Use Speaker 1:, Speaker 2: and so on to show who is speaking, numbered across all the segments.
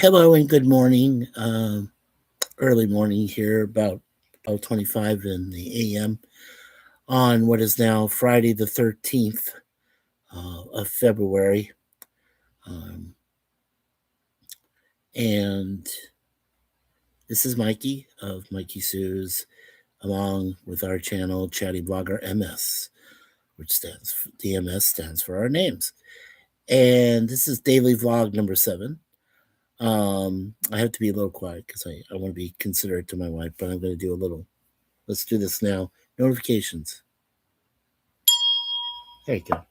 Speaker 1: Hello and good morning. Early morning here, about 12:25 in the a.m. on what is now Friday the 13th of February. Um, and this is Mikey of Mikey Sue's, along with our channel ChattyBloggerMS, which stands for, DMS stands for our names. And this is daily vlog number 7. I have to be a little quiet because I want to be considerate to my wife, but I'm going to do a little. Let's do this now. Notifications. There you go.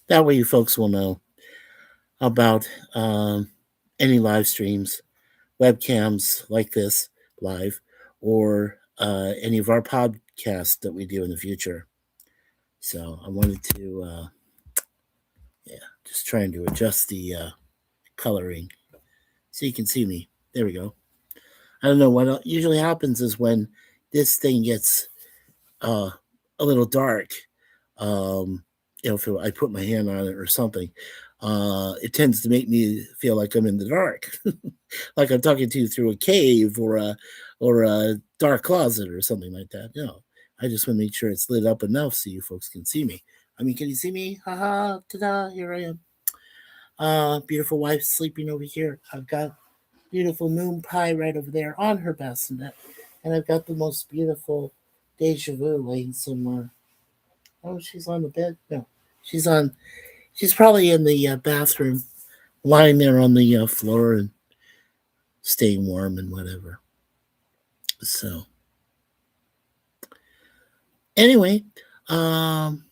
Speaker 1: That way you folks will know about any live streams, webcams like this live, or any of our podcasts that we do in the future. So I wanted to, just trying to adjust the coloring so you can see me. There we go. I don't know what usually happens is when this thing gets uh, a little dark. If I put my hand on it or something, it tends to make me feel like I'm in the dark, like I'm talking to you through a cave or a dark closet or something like that. I just want to make sure it's lit up enough so you folks can see me. I mean, can you see me? Haha, ta-da! Here I am. Beautiful wife sleeping over here. I've got beautiful moon pie right over there on her bassinet, and I've got the most beautiful deja vu laying somewhere. Oh, she's on the bed. No, she's on. She's probably in the bathroom, lying there on the floor and staying warm and whatever. So, anyway, um,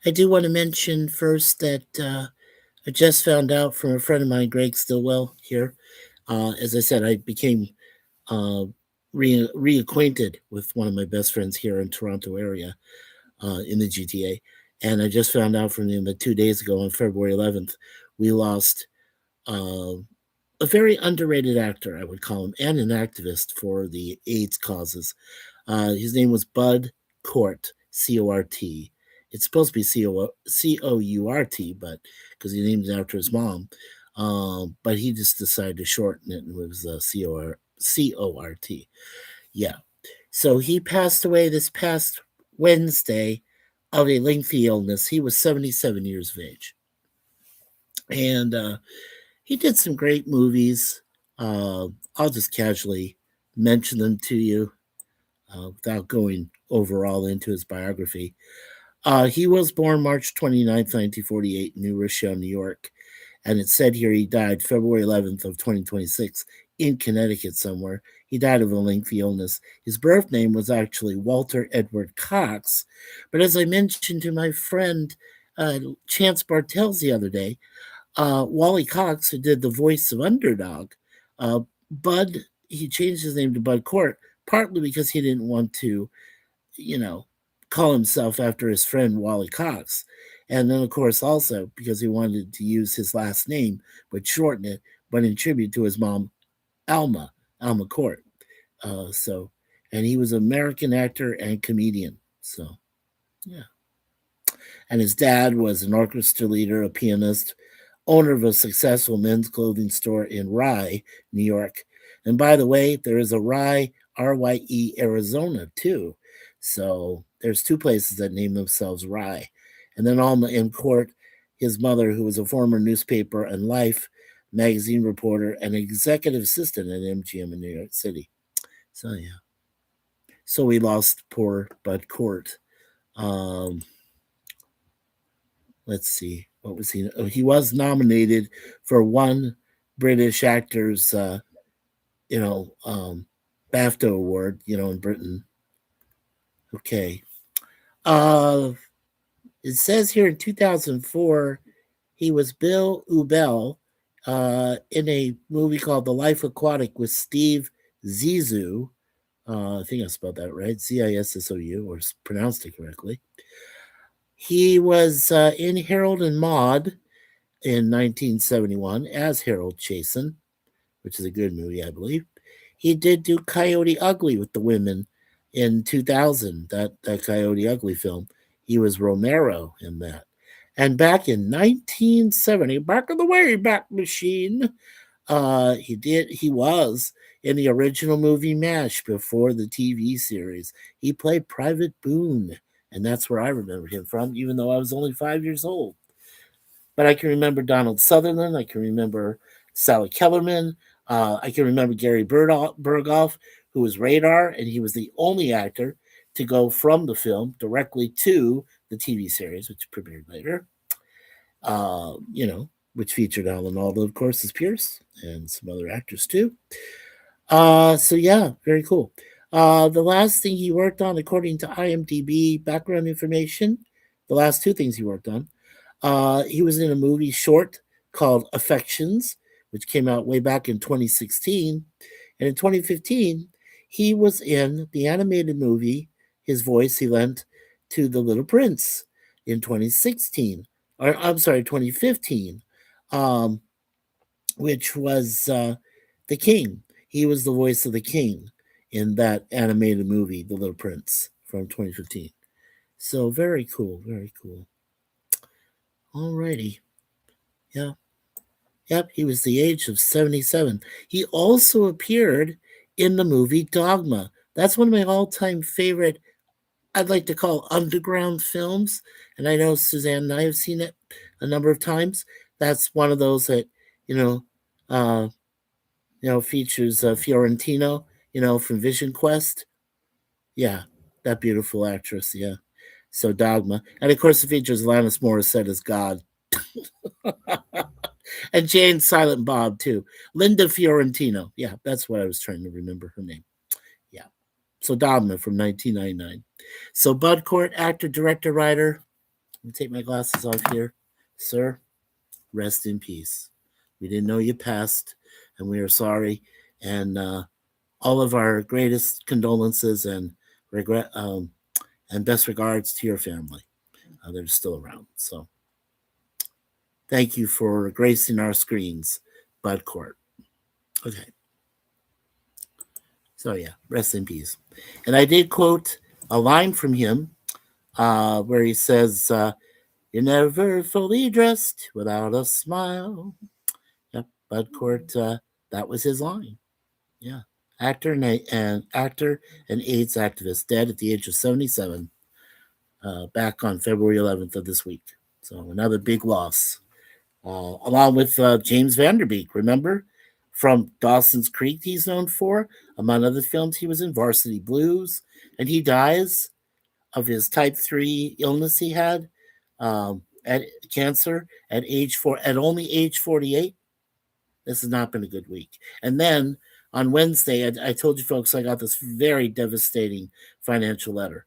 Speaker 1: I do want to mention first that I just found out from a friend of mine, Greg Stillwell, here. As I said, I became uh, reacquainted with one of my best friends here in Toronto area in the GTA. And I just found out from him that 2 days ago on February 11th, we lost uh, a very underrated actor, I would call him, and an activist for the AIDS causes. His name was Bud Cort, C-O-R-T. It's supposed to be C-O-U-R-T, but because he named it after his mom. But he just decided to shorten it and it was C-O-R-T. Yeah. So he passed away this past Wednesday of a lengthy illness. He was 77 years of age. And he did some great movies. I'll just casually mention them to you without going overall into his biography. He was born March 29th, 1948 in New Rochelle, New York. And it said here he died February 11th of 2026 in Connecticut somewhere. He died of a lengthy illness. His birth name was actually Walter Edward Cox. But as I mentioned to my friend Chance Bartels the other day, Wally Cox, who did the voice of Underdog, uh, Bud, he changed his name to Bud Cort, partly because he didn't want to, you know, call himself after his friend Wally Cox. And then, of course, also because he wanted to use his last name, but shorten it, but in tribute to his mom, Alma Cort. So, and he was an American actor and comedian. So, yeah. And his dad was an orchestra leader, a pianist, owner of a successful men's clothing store in Rye, New York. And by the way, there is a Rye, Rye, Arizona, too. So there's two places that name themselves Rye. And then Alma M. Cort, his mother, who was a former newspaper and Life magazine reporter and executive assistant at MGM in New York City. So, yeah. So we lost poor Bud Cort. Um, let's see, what was he? Oh, he was nominated for one British actors, you know, BAFTA award, in Britain. Okay. Uh, it says here in 2004, he was Bill Ubel in a movie called The Life Aquatic with Steve Zissou. I think I spelled that right, Zissou, or pronounced it correctly. He was in Harold and Maude in 1971 as Harold Chasen, which is a good movie, I believe. He did do Coyote Ugly with the women in 2000, that Coyote Ugly film. He was Romero in that. And back in 1970, back in the Wayback Machine, he was in the original movie MASH before the TV series. He played Private Boone, and that's where I remember him from, even though I was only 5 years old. But I can remember Donald Sutherland. I can remember Sally Kellerman. I can remember Gary Berghoff, who was Radar, and he was the only actor to go from the film directly to the TV series, which premiered later. You know, which featured Alan Alda, of course, as Pierce, and some other actors too. So yeah, very cool. The last thing he worked on, according to IMDb background information, the last two things he worked on, he was in a movie short called Affections, which came out way back in 2016. And in 2015, he was in the animated movie, his voice he lent to The Little Prince in 2016, or I'm sorry, 2015, um, which was the king. He was the voice of the king in that animated movie, The Little Prince from 2015. So very cool, very cool. Alrighty. Yeah. Yep, he was the age of 77. He also appeared in the movie Dogma. That's one of my all-time favorite, I'd like to call underground films. And I know Suzanne and I have seen it a number of times. That's one of those that, you know, uh, features Fiorentino, from Vision Quest. Yeah, that beautiful actress. Yeah. So Dogma. And of course, it features Alanis Morissette as God. And Jane Silent Bob too. Linda Fiorentino. Yeah, that's what I was trying to remember her name. Yeah. So Dogma from 1999. So Bud Cort, actor, director, writer. Let me take my glasses off here. Sir, rest in peace. We didn't know you passed, and we are sorry. And all of our greatest condolences and regret and best regards to your family that are still around. So thank you for gracing our screens, Bud Cort. Okay. So yeah, rest in peace. And I did quote a line from him where he says, "You're never fully dressed without a smile." Yep, Bud Cort. That was his line. Yeah, actor and AIDS activist, dead at the age of 77. Back on February 11th of this week. So another big loss. Along with James Vanderbeek, remember? From Dawson's Creek, he's known for. Among other films, he was in Varsity Blues. And he dies of his type 3 illness he had, at cancer at only age 48. This has not been a good week. And then on Wednesday, I told you folks I got this very devastating financial letter,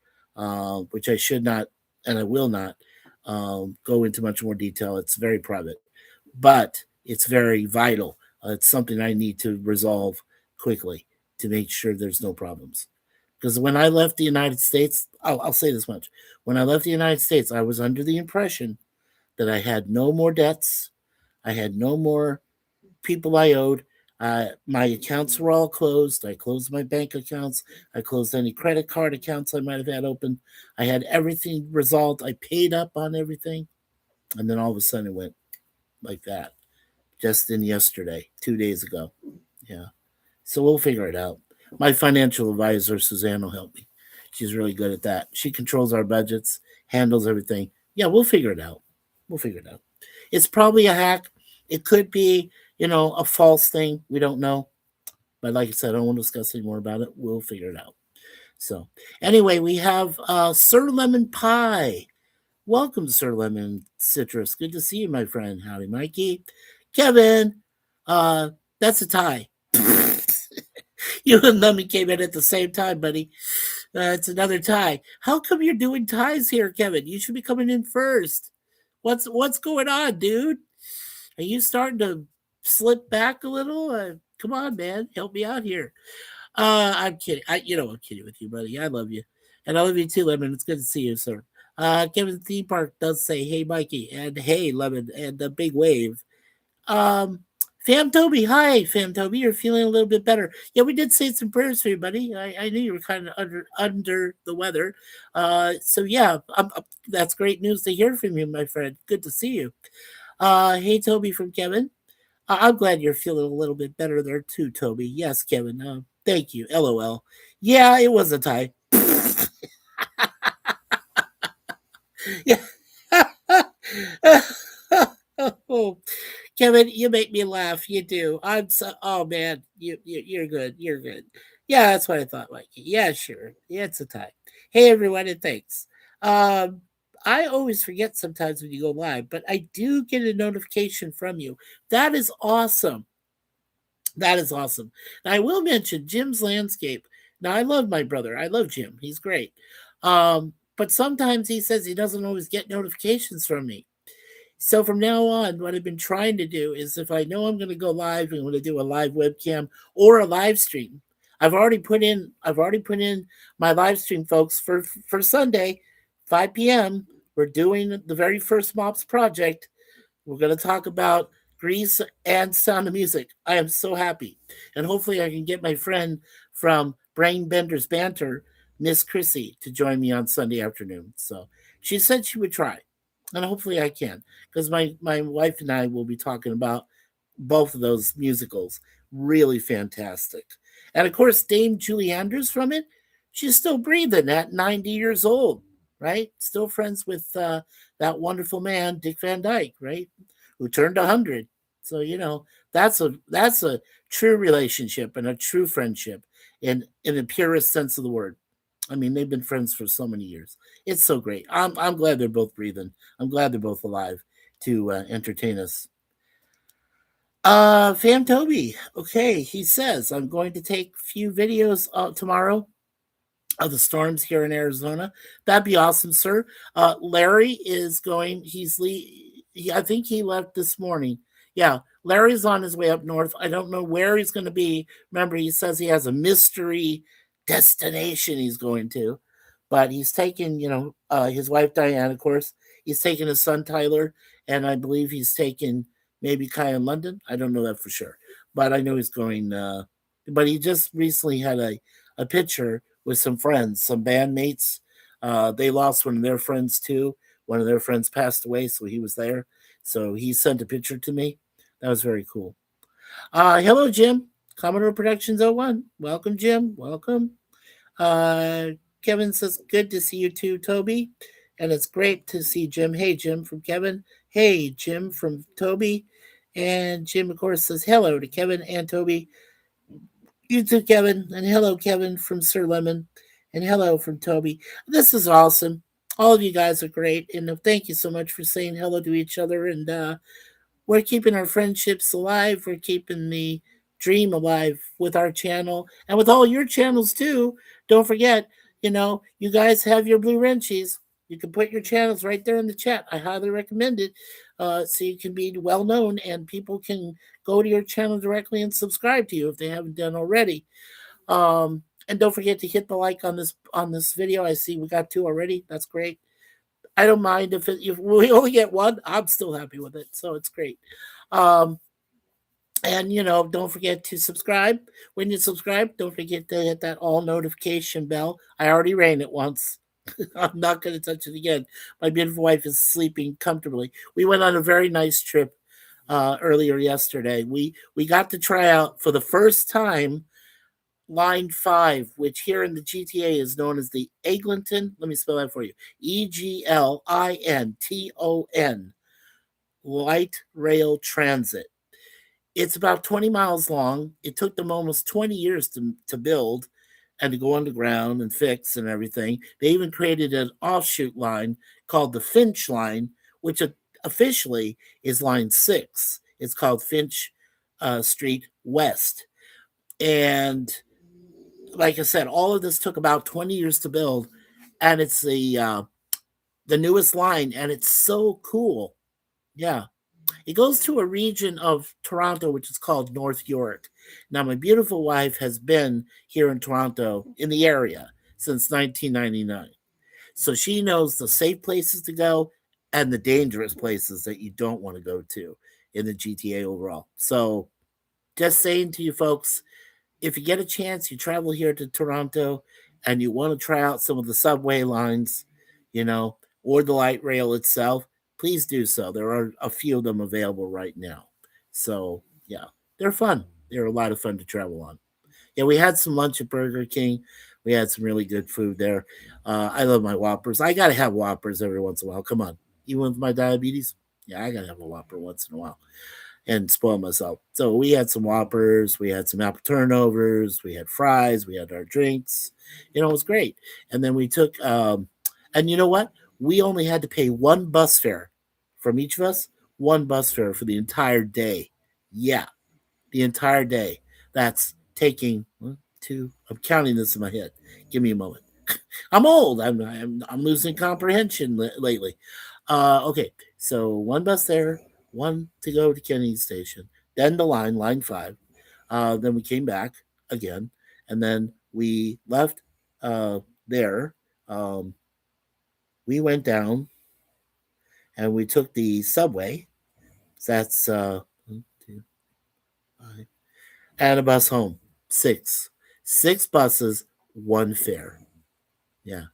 Speaker 1: which I should not and I will not go into much more detail. It's very private, but it's very vital. It's something I need to resolve quickly to make sure there's no problems. Because when I left the United States, I'll say this much. When I left the United States, I was under the impression that I had no more debts. I had no more people I owed. My accounts were all closed. I closed my bank accounts. I closed any credit card accounts I might have had open. I had everything resolved. I paid up on everything. And then all of a sudden it went like that. Just in yesterday, 2 days ago. Yeah. So we'll figure it out. My financial advisor, Suzanne, will help me. She's really good at that. She controls our budgets, handles everything. Yeah, we'll figure it out. We'll figure it out. It's probably a hack. It could be, a false thing. We don't know. But like I said, I don't want to discuss any more about it. We'll figure it out. So, anyway, we have Sir Lemon Pie. Welcome, Sir Lemon Citrus. Good to see you, my friend. Howdy, Mikey. Kevin, uh, that's a tie. You and Lemon came in at the same time, buddy. It's another tie. How come you're doing ties here, Kevin? You should be coming in first. What's going on, dude? Are you starting to slip back a little? Come on, man, help me out here. I'm kidding. I'm kidding with you, buddy. I love you, and I love you too, Lemon. It's good to see you, sir. Kevin the Theme Park does say, "Hey, Mikey," and "Hey, Lemon," and the big wave. Um, Fam Toby, hi, Fam Toby. You're feeling a little bit better. Yeah, we did say some prayers for you, buddy. I knew you were kind of under the weather. So yeah, that's great news to hear from you, my friend. Good to see you. Hey, Toby from Kevin. I'm glad you're feeling a little bit better there too, Toby. Yes, Kevin. Thank you. LOL. Yeah, it was a tie. Yeah. Oh, Kevin, you make me laugh. You do. I'm so. Oh man, you're good. You're good. Yeah, that's what I thought, Mikey. Yeah, sure. Yeah, it's a tie. Hey, everyone, and thanks. Um, I always forget sometimes when you go live, but I do get a notification from you. That is awesome. That is awesome. Now, I will mention Jim's landscape. Now, I love my brother. I love Jim. He's great. But sometimes he says he doesn't always get notifications from me. So from now on, what I've been trying to do is if I know I'm going to go live and I'm going to do a live webcam or a live stream, I've already put in my live stream, folks, for Sunday, 5 p.m. We're doing the very first MOPS project. We're going to talk about Grease and Sound of Music. I am so happy. And hopefully I can get my friend from Brain Benders Banter, Miss Chrissy, to join me on Sunday afternoon. So she said she would try. And hopefully I can. Because my wife and I will be talking about both of those musicals. Really fantastic. And of course, Dame Julie Andrews from it, she's still breathing at 90 years old, right? Still friends with that wonderful man, Dick Van Dyke, right? Who turned 100. So, that's a true relationship and a true friendship in the purest sense of the word. I mean, they've been friends for so many years. It's so great. I'm glad they're both breathing. I'm glad they're both alive to entertain us. Fam Toby. Okay, he says I'm going to take a few videos tomorrow of the storms here in Arizona. That'd be awesome, sir. Larry is going. I think he left this morning. Yeah, Larry's on his way up north. I don't know where he's going to be. Remember, he says he has a mystery destination he's going to, but he's taking, his wife Diane, of course. He's taking his son Tyler, and I believe he's taking maybe Kai in London. I don't know that for sure, but I know he's going. But he just recently had a picture with some friends, some bandmates. They lost one of their friends too. One of their friends passed away, so he was there. So he sent a picture to me. That was very cool. Hello, Jim. Commodore Productions '01. Welcome, Jim. Welcome. Uh, Kevin says, good to see you too, Toby. And it's great to see Jim. Hey, Jim from Kevin. Hey, Jim from Toby. And Jim, of course, says hello to Kevin and Toby. You too, Kevin. And hello, Kevin from Sir Lemon. And hello from Toby. This is awesome. All of you guys are great. And thank you so much for saying hello to each other. And we're keeping our friendships alive. We're keeping the dream alive with our channel and with all your channels too. Don't forget, you guys have your blue wrenchies. You can put your channels right there in the chat. I highly recommend it, so you can be well known and people can go to your channel directly and subscribe to you if they haven't done already. And don't forget to hit the like on this video. I see we got 2 already. That's great. I don't mind if we only get 1. I'm still happy with it, so it's great. Um, and don't forget to subscribe. When you subscribe, don't forget to hit that all notification bell. I already rang it once. I'm not going to touch it again. My beautiful wife is sleeping comfortably. We went on a very nice trip earlier yesterday. We got to try out for the first time Line 5, which here in the GTA is known as the Eglinton. Let me spell that for you. Eglinton Light Rail Transit. It's about 20 miles long. It took them almost 20 years to build and to go underground and fix and everything. They even created an offshoot line called the Finch Line, which officially is Line 6. It's called Finch Street West. And like I said, all of this took about 20 years to build, and it's the newest line, and it's so cool. Yeah, it goes to a region of Toronto which is called North York. Now, my beautiful wife has been here in Toronto in the area since 1999, so she knows the safe places to go and the dangerous places that you don't want to go to in the GTA overall. So just saying to you folks, if you get a chance, you travel here to Toronto and you want to try out some of the subway lines, you know, or the light rail itself, please do so. There are a few of them available right now. So, yeah, they're fun. They're a lot of fun to travel on. Yeah, we had some lunch at Burger King. We had some really good food there. I love my Whoppers. I got to have Whoppers every once in a while. Come on. Even with my diabetes, yeah, I got to have a Whopper once in a while and spoil myself. So we had some Whoppers, we had some apple turnovers, we had fries, we had our drinks. It was great. And then we took, and you know what? We only had to pay one bus fare from each of us, one bus fare for the entire day. Yeah, the entire day. That's taking one, two. I'm counting this in my head. Give me a moment. I'm old. I'm losing comprehension lately. Okay, so one bus there, one to go to Kennedy Station, then the line five. Then we came back again, and then we left uh, there. Um, we went down and we took the subway. That's one, two, five, and a bus home. Six buses, one fare. Yeah,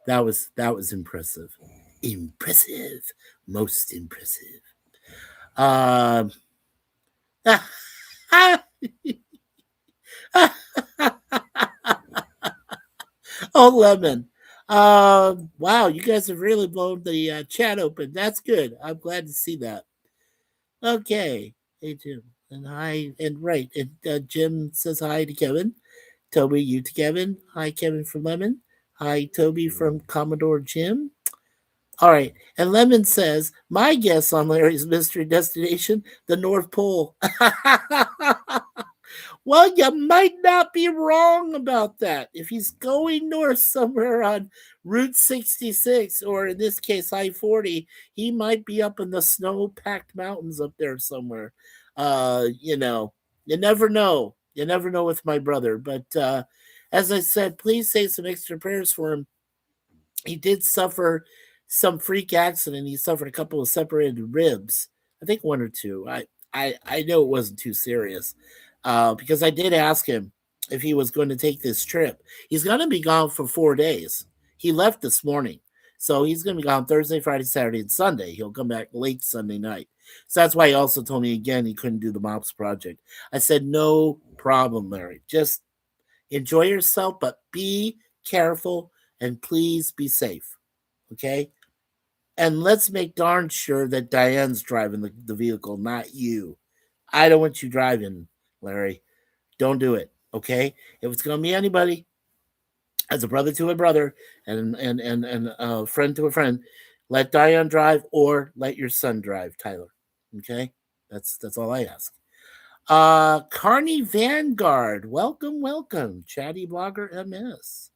Speaker 1: that was impressive. Impressive, most impressive. Um, oh, lemon. Wow, you guys have really blown the chat open. That's good. I'm glad to see that. Okay, hey Jim, and hi, and right, and Jim says hi to Kevin. Toby, you to Kevin. Hi, Kevin from Lemon. Hi, Toby from Commodore Jim. All right. And Lemon says, my guess on Larry's mystery destination, the North Pole. Well, you might not be wrong about that. If he's going north somewhere on Route 66, or in this case, I 40, he might be up in the snow packed mountains up there somewhere. You never know. You never know with my brother. But as I said, please say some extra prayers for him. He did suffer some freak accident. He suffered a couple of separated ribs. I think one or two. I know it wasn't too serious because I did ask him if he was going to take this trip. He's going to be gone for 4 days. He left this morning. So he's going to be gone Thursday, Friday, Saturday, and Sunday. He'll come back late Sunday night. So that's why he also told me again he couldn't do the MOPS project. I said, no problem, Larry. Just enjoy yourself, but be careful and please be safe. Okay? And let's make darn sure that Diane's driving the vehicle, not you. I don't want you driving, Larry. Don't do it. Okay? If it's gonna be anybody, as a brother to a brother and a friend to a friend, let Diane drive or let your son drive, Tyler. Okay? That's all I ask. Carney Vanguard, welcome, welcome, ChattyBloggerMS.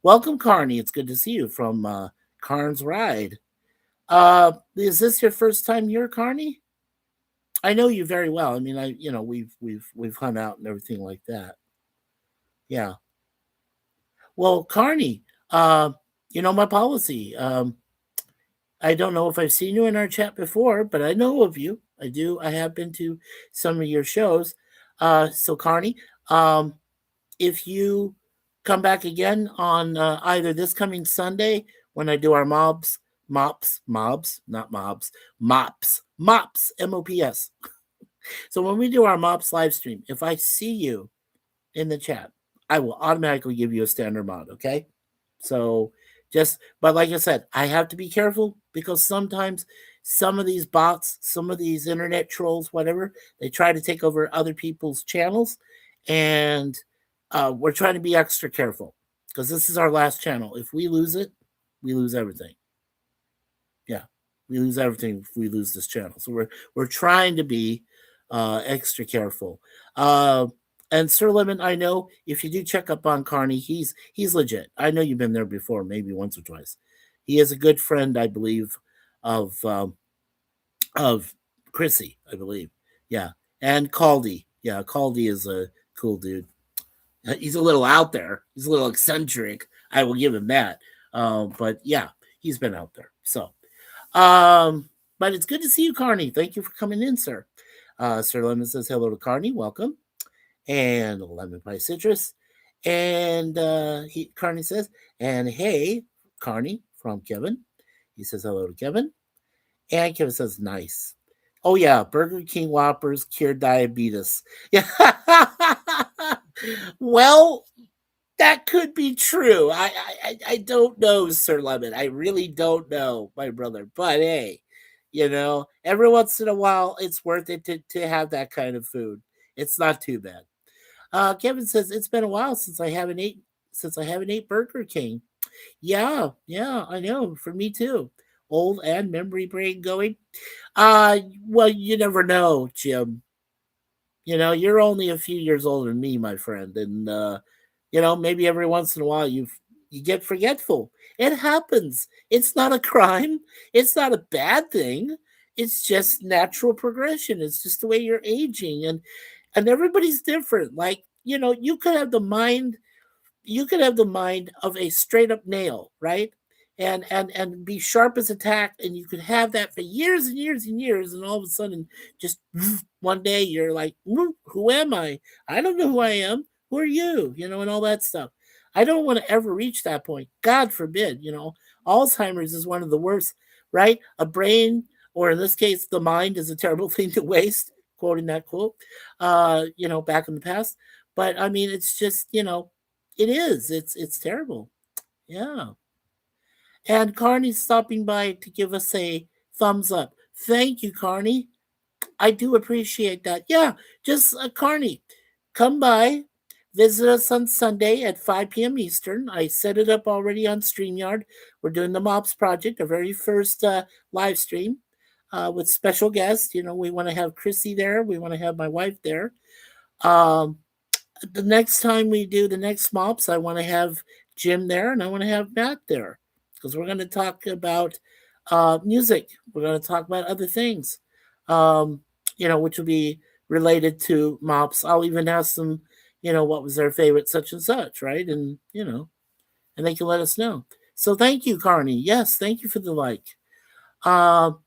Speaker 1: Welcome, Carney. It's good to see you from Carn's Ride. Is this your first time here, Carney? I know you very well. I mean, we've hung out and everything like that. Yeah. Well, Carney, you know my policy. I don't know if I've seen you in our chat before, but I know of you. I do. I have been to some of your shows. So Carney, if you come back again on either this coming Sunday when I do our not mops, MOPS. So when we do our mops live stream, if I see you in the chat, I will automatically give you a standard mod, okay? So but like I said, I have to be careful because sometimes some of these bots, some of these internet trolls, whatever, they try to take over other people's channels. And we're trying to be extra careful because this is our last channel. If we lose it, we lose everything. Yeah, we lose everything if we lose this channel. So we're trying to be extra careful. And Sir Lemon, I know if you do check up on Carney, he's legit. I know you've been there before, maybe once or twice. He is a good friend, I believe, of Chrissy, I believe. Yeah, and Caldy. Yeah, Caldy is a cool dude. He's a little out there. He's a little eccentric. I will give him that. But yeah, he's been out there. So, but it's good to see you, Carney. Thank you for coming in, sir. Sir Lemon says hello to Carney. Welcome. and lemon pie citrus. And Carney says, and hey, Carney from Kevin. He says hello to Kevin. And Kevin says, nice. Oh, yeah, Burger King Whoppers cure diabetes. Yeah. Well, that could be true. I don't know, Sir Lemon. I really don't know, my brother. But hey, every once in a while, it's worth it to have that kind of food. It's not too bad. Kevin says it's been a while since I haven't ate Burger King. Yeah, yeah, I know. For me too. Old and memory brain going. Well, you never know, Jim. You're only a few years older than me, my friend, and maybe every once in a while you get forgetful. It happens. It's not a crime. It's not a bad thing. It's just natural progression. It's just the way you're aging, and everybody's different. Like you could have the mind of a straight up nail, right? And be sharp as a tack, and you could have that for years and years and years, and all of a sudden, just one day you're like, who am I? I don't know who I am. Who are you? And all that stuff. I don't want to ever reach that point. God forbid. Alzheimer's is one of the worst, right? A brain, or in this case, the mind, is a terrible thing to waste. Quoting that quote, back in the past. But I mean, it's just it is. It's terrible. Yeah. And Carney's stopping by to give us a thumbs up. Thank you, Carney. I do appreciate that. Yeah, just Carney, come by, visit us on Sunday at 5 p.m. Eastern. I set it up already on StreamYard. We're doing the Mops Project, our very first live stream with special guests. We want to have Chrissy there. We want to have my wife there. Um, the next time we do the next mops, I want to have Jim there and I want to have Matt there because we're going to talk about music. We're going to talk about other things, um, which will be related to mops. I'll even ask them, what was their favorite such and such, right? And they can let us know. So thank you, Carney. Yes, thank you for the like. Um,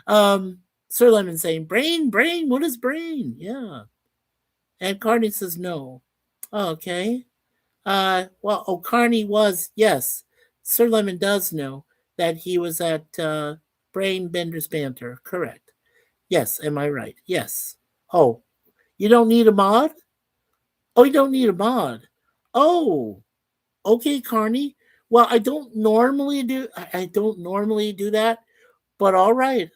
Speaker 1: um, Sir Lemon saying, brain, what is brain? Yeah. And Carney says no. Oh, okay. Well, Carney was, yes. Sir Lemon does know that he was at Brain Bender's Banter. Correct. Yes, am I right? Yes. Oh, you don't need a mod? Oh, you don't need a mod. Oh, okay, Carney. Well, I don't normally do that, but all right.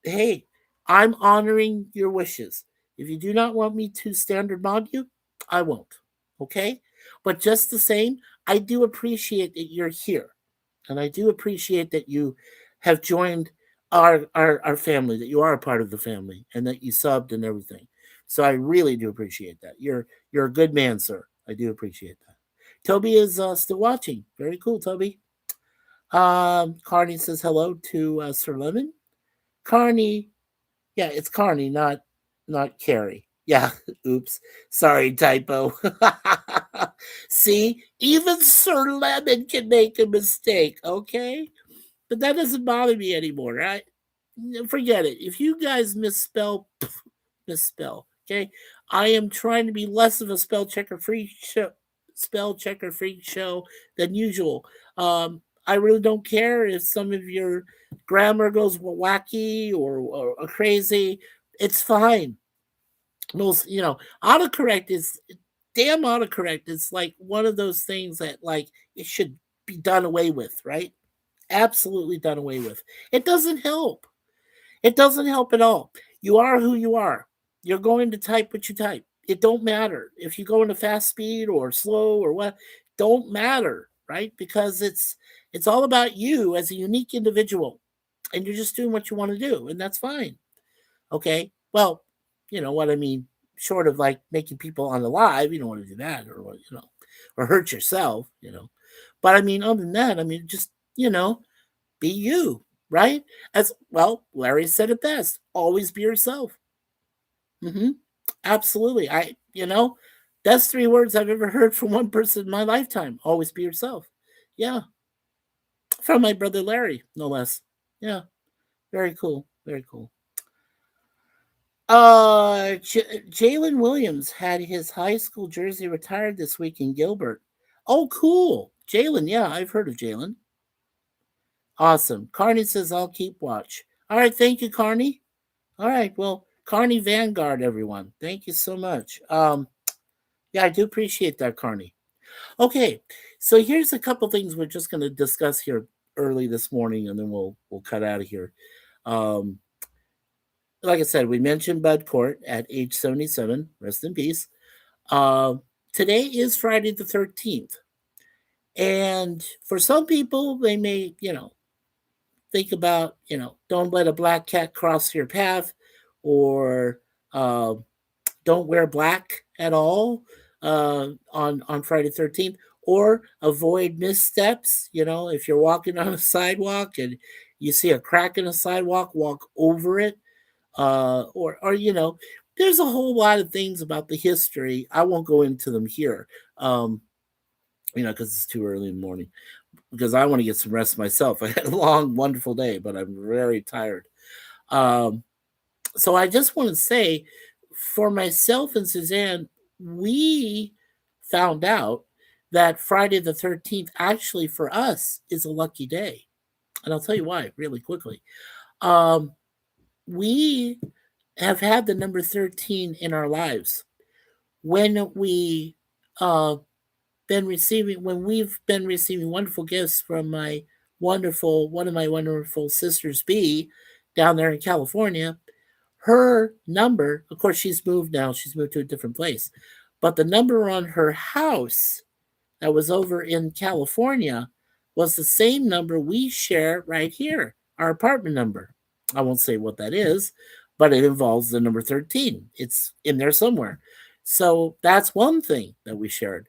Speaker 1: Hey, I'm honoring your wishes. If you do not want me to standard mod you, I won't. Okay? But just the same, I do appreciate that you're here. And I do appreciate that you have joined our family, that you are a part of the family, and that you subbed and everything. So I really do appreciate that. You're a good man, sir. I do appreciate that. Toby is still watching. Very cool, Toby. Carney says hello to Sir Lemon. Carney, yeah, it's Carney, not Carrie. Yeah, oops. Sorry, typo. See, even Sir Lemon can make a mistake, okay? But that doesn't bother me anymore, right? Forget it. If you guys misspell, okay? I am trying to be less of a spell checker freak show than usual. I really don't care if some of your grammar goes wacky or crazy. It's fine. Most autocorrect is damn autocorrect. It's like one of those things that like it should be done away with, right? Absolutely done away with. It doesn't help. It doesn't help at all. You are who you are. You're going to type what you type. It don't matter if you go into fast speed or slow or what. Don't matter, right? Because it's all about you as a unique individual, and you're just doing what you want to do, and that's fine. Okay. Well, you know what I mean. Short of like making people on the live, you don't want to do that, or hurt yourself. But I mean, other than that, I mean, just be you, right? As well, Larry said it best. Always be yourself. Hmm. Absolutely. That's 3 words I've ever heard from one person in my lifetime. Always be yourself. Yeah. From my brother Larry, no less. Yeah. Very cool. Very cool. Jalen Williams had his high school jersey retired this week in Gilbert. Oh, cool. Jalen, yeah, I've heard of Jalen. Awesome. Carney says I'll keep watch. All right, thank you, Carney. All right, well, Carney Vanguard, everyone. Thank you so much. Yeah, I do appreciate that, Carney. Okay, so here's a couple things we're just going to discuss here early this morning, and then we'll cut out of here. Um, like I said, we mentioned Bud Cort at age 77. Rest in peace. Uh, Today is Friday the 13th, and for some people, they may think about don't let a black cat cross your path, or uh, don't wear black at all on Friday 13th, or avoid missteps. If you're walking on a sidewalk and you see a crack in a sidewalk, walk over it. Or there's a whole lot of things about the history. I won't go into them here, because it's too early in the morning. Because I want to get some rest myself. I had a long, wonderful day, but I'm very tired. Um, so I just want to say, for myself and Suzanne, we found out that Friday the 13th actually for us is a lucky day. And I'll tell you why really quickly. Um, we have had the number 13 in our lives. When we when we've been receiving wonderful gifts from one of my wonderful sisters, B, down there in California. Her number, of course, she's moved now. She's moved to a different place, but the number on her house that was over in California was the same number we share right here, our apartment number. I won't say what that is, but it involves the number 13. It's in there somewhere. So that's one thing that we shared.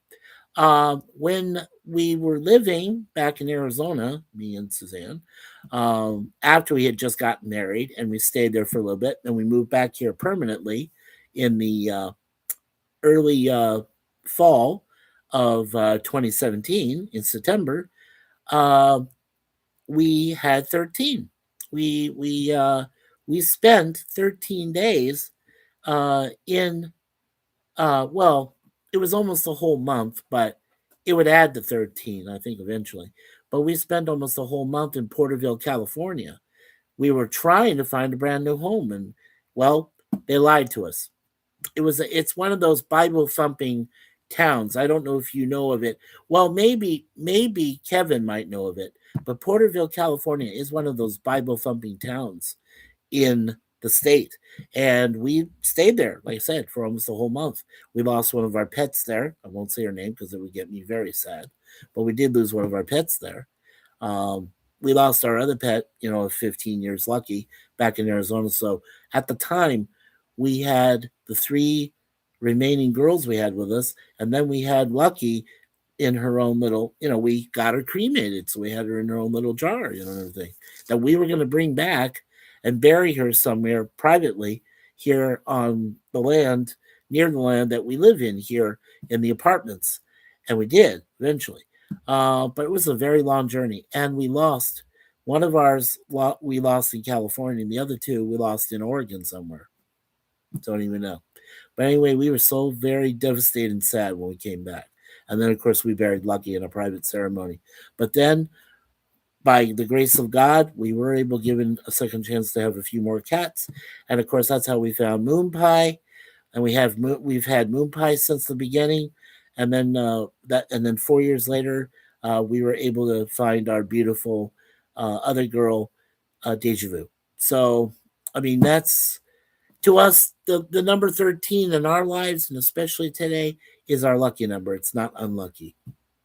Speaker 1: When we were living back in Arizona, me and Suzanne, after we had just gotten married and we stayed there for a little bit, and we moved back here permanently in the early fall of 2017 in September, uh, we had 13. We spent 13 days in well, it was almost a whole month, but it would add to 13, I think, eventually. But we spent almost a whole month in Porterville, California. We were trying to find a brand new home, and well, they lied to us. It's one of those Bible thumping towns. I don't know if you know of it. Well, maybe Kevin might know of it, but Porterville, California is one of those Bible thumping towns in the state. And we stayed there, like I said, for almost a whole month. We lost one of our pets there. I won't say her name because it would get me very sad, but we did lose one of our pets there. We lost our other pet, 15 years lucky, back in Arizona. So at the time, we had the three remaining girls we had with us, and then we had Lucky in her own little, we got her cremated, so we had her in her own little jar, and everything that we were going to bring back and bury her somewhere privately here on the land, near the land that we live in here in the apartments. And we did eventually. But it was a very long journey. And we lost one of ours, we lost in California, and the other two we lost in Oregon somewhere. Don't even know. But anyway, we were so very devastated and sad when we came back. And then, of course, we buried Lucky in a private ceremony. But then, by the grace of God, we were able, given a second chance, to have a few more cats. And of course, that's how we found Moon Pie. And we've had Moon Pie since the beginning. And then 4 years later, we were able to find our beautiful other girl, Deja Vu. So, I mean, that's to us the number 13 in our lives, and especially today, is our lucky number. It's not unlucky.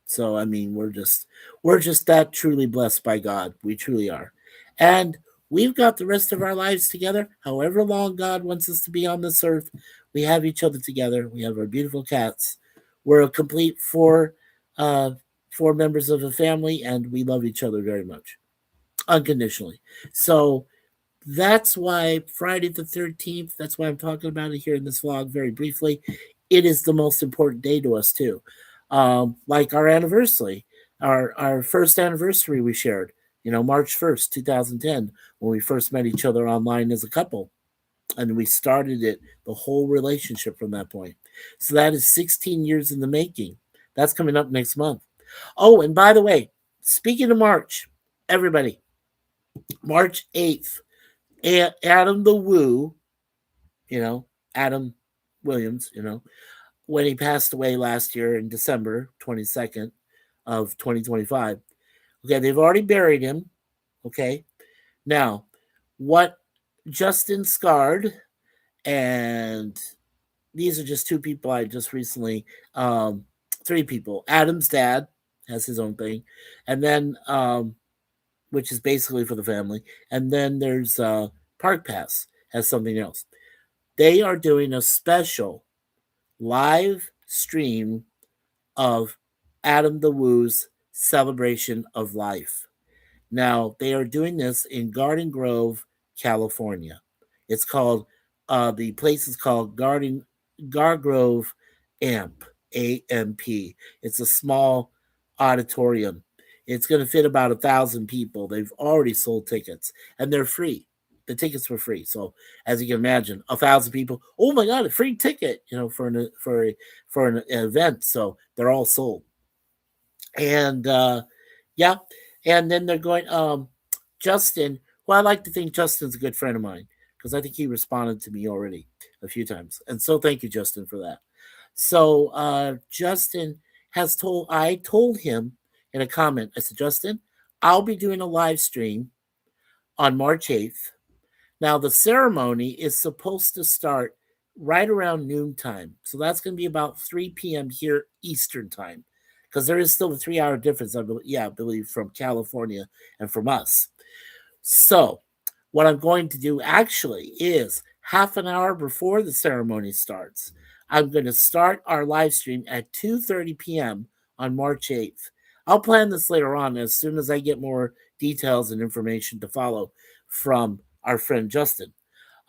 Speaker 1: So I mean, we're just that truly blessed by God. We truly are. And we've got the rest of our lives together. However long God wants us to be on this earth, we have each other together. We have our beautiful cats. We're a complete four members of a family, and we love each other very much, unconditionally. So that's why Friday the 13th, that's why I'm talking about it here in this vlog very briefly. It is the most important day to us, too. Like our anniversary, our first anniversary we shared, March 1st, 2010, when we first met each other online as a couple. And we started it, the whole relationship from that point. So that is 16 years in the making. That's coming up next month. Oh, and by the way, speaking of March, everybody, March 8th, Adam the Woo, you know, Adam Williams, when he passed away last year in December 22nd of 2025. Okay, they've already buried him. Okay, now what Justin Scard, and these are just two people I just recently, three people. Adam's dad has his own thing, and then which is basically for the family, and then there's Park Pass has something else. They are doing a special live stream of Adam the Woo's celebration of life. Now, they are doing this in Garden Grove, California. It's called, the place is called Gargrove AMP, AMP. It's a small auditorium. It's going to fit about 1,000 people. They've already sold tickets, and they're free. The tickets were free. So, as you can imagine, 1,000 people. Oh my God, a free ticket! For an event. So they're all sold. And yeah, and then they're going. Justin. Well, I like to think Justin's a good friend of mine because I think he responded to me already a few times, and so thank you, Justin, for that. So Justin has told. I told him in a comment. I said, Justin, I'll be doing a live stream on March 8th. Now the ceremony is supposed to start right around noontime, so that's going to be about 3 p.m. here Eastern time, because there is still a 3 hour difference. I believe from California and from us. So, what I'm going to do actually is half an hour before the ceremony starts, I'm going to start our live stream at 2:30 p.m. on March 8th. I'll plan this later on as soon as I get more details and information to follow from our friend Justin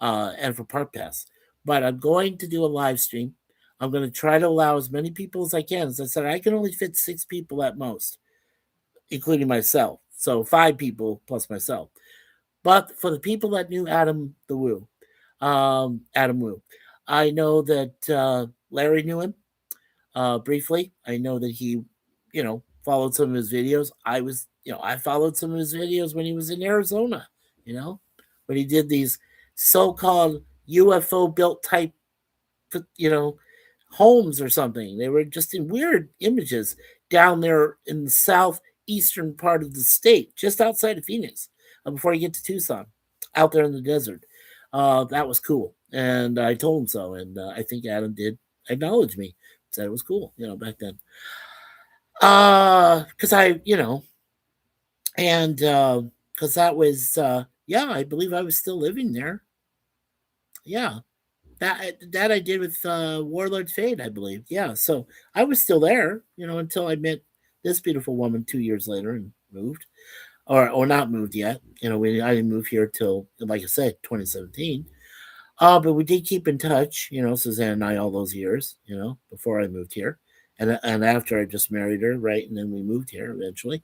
Speaker 1: and for Park Pass. But I'm going to do a live stream. I'm going to try to allow as many people as I can. As I said, I can only fit 6 people at most, including myself. So 5 people plus myself. But for the people that knew Adam Wu, I know that Larry knew him briefly. I know that he, followed some of his videos. I followed some of his videos when he was in Arizona, you know, when he did these so-called UFO built type, you know, homes or something. They were just in weird images down there in the southeastern part of the state, just outside of Phoenix, before you get to Tucson, out there in the desert. That was cool, and I told him so, and I think Adam did acknowledge me, said it was cool, back then. Because and because that was, yeah, I believe I was still living there. Yeah, that I did with Warlord Fade, I believe. Yeah, so I was still there, until I met this beautiful woman 2 years later and moved, or not moved yet. I didn't move here till, like I said, 2017. But we did keep in touch, Suzanne and I, all those years, before I moved here, and after I just married her, right, and then we moved here eventually.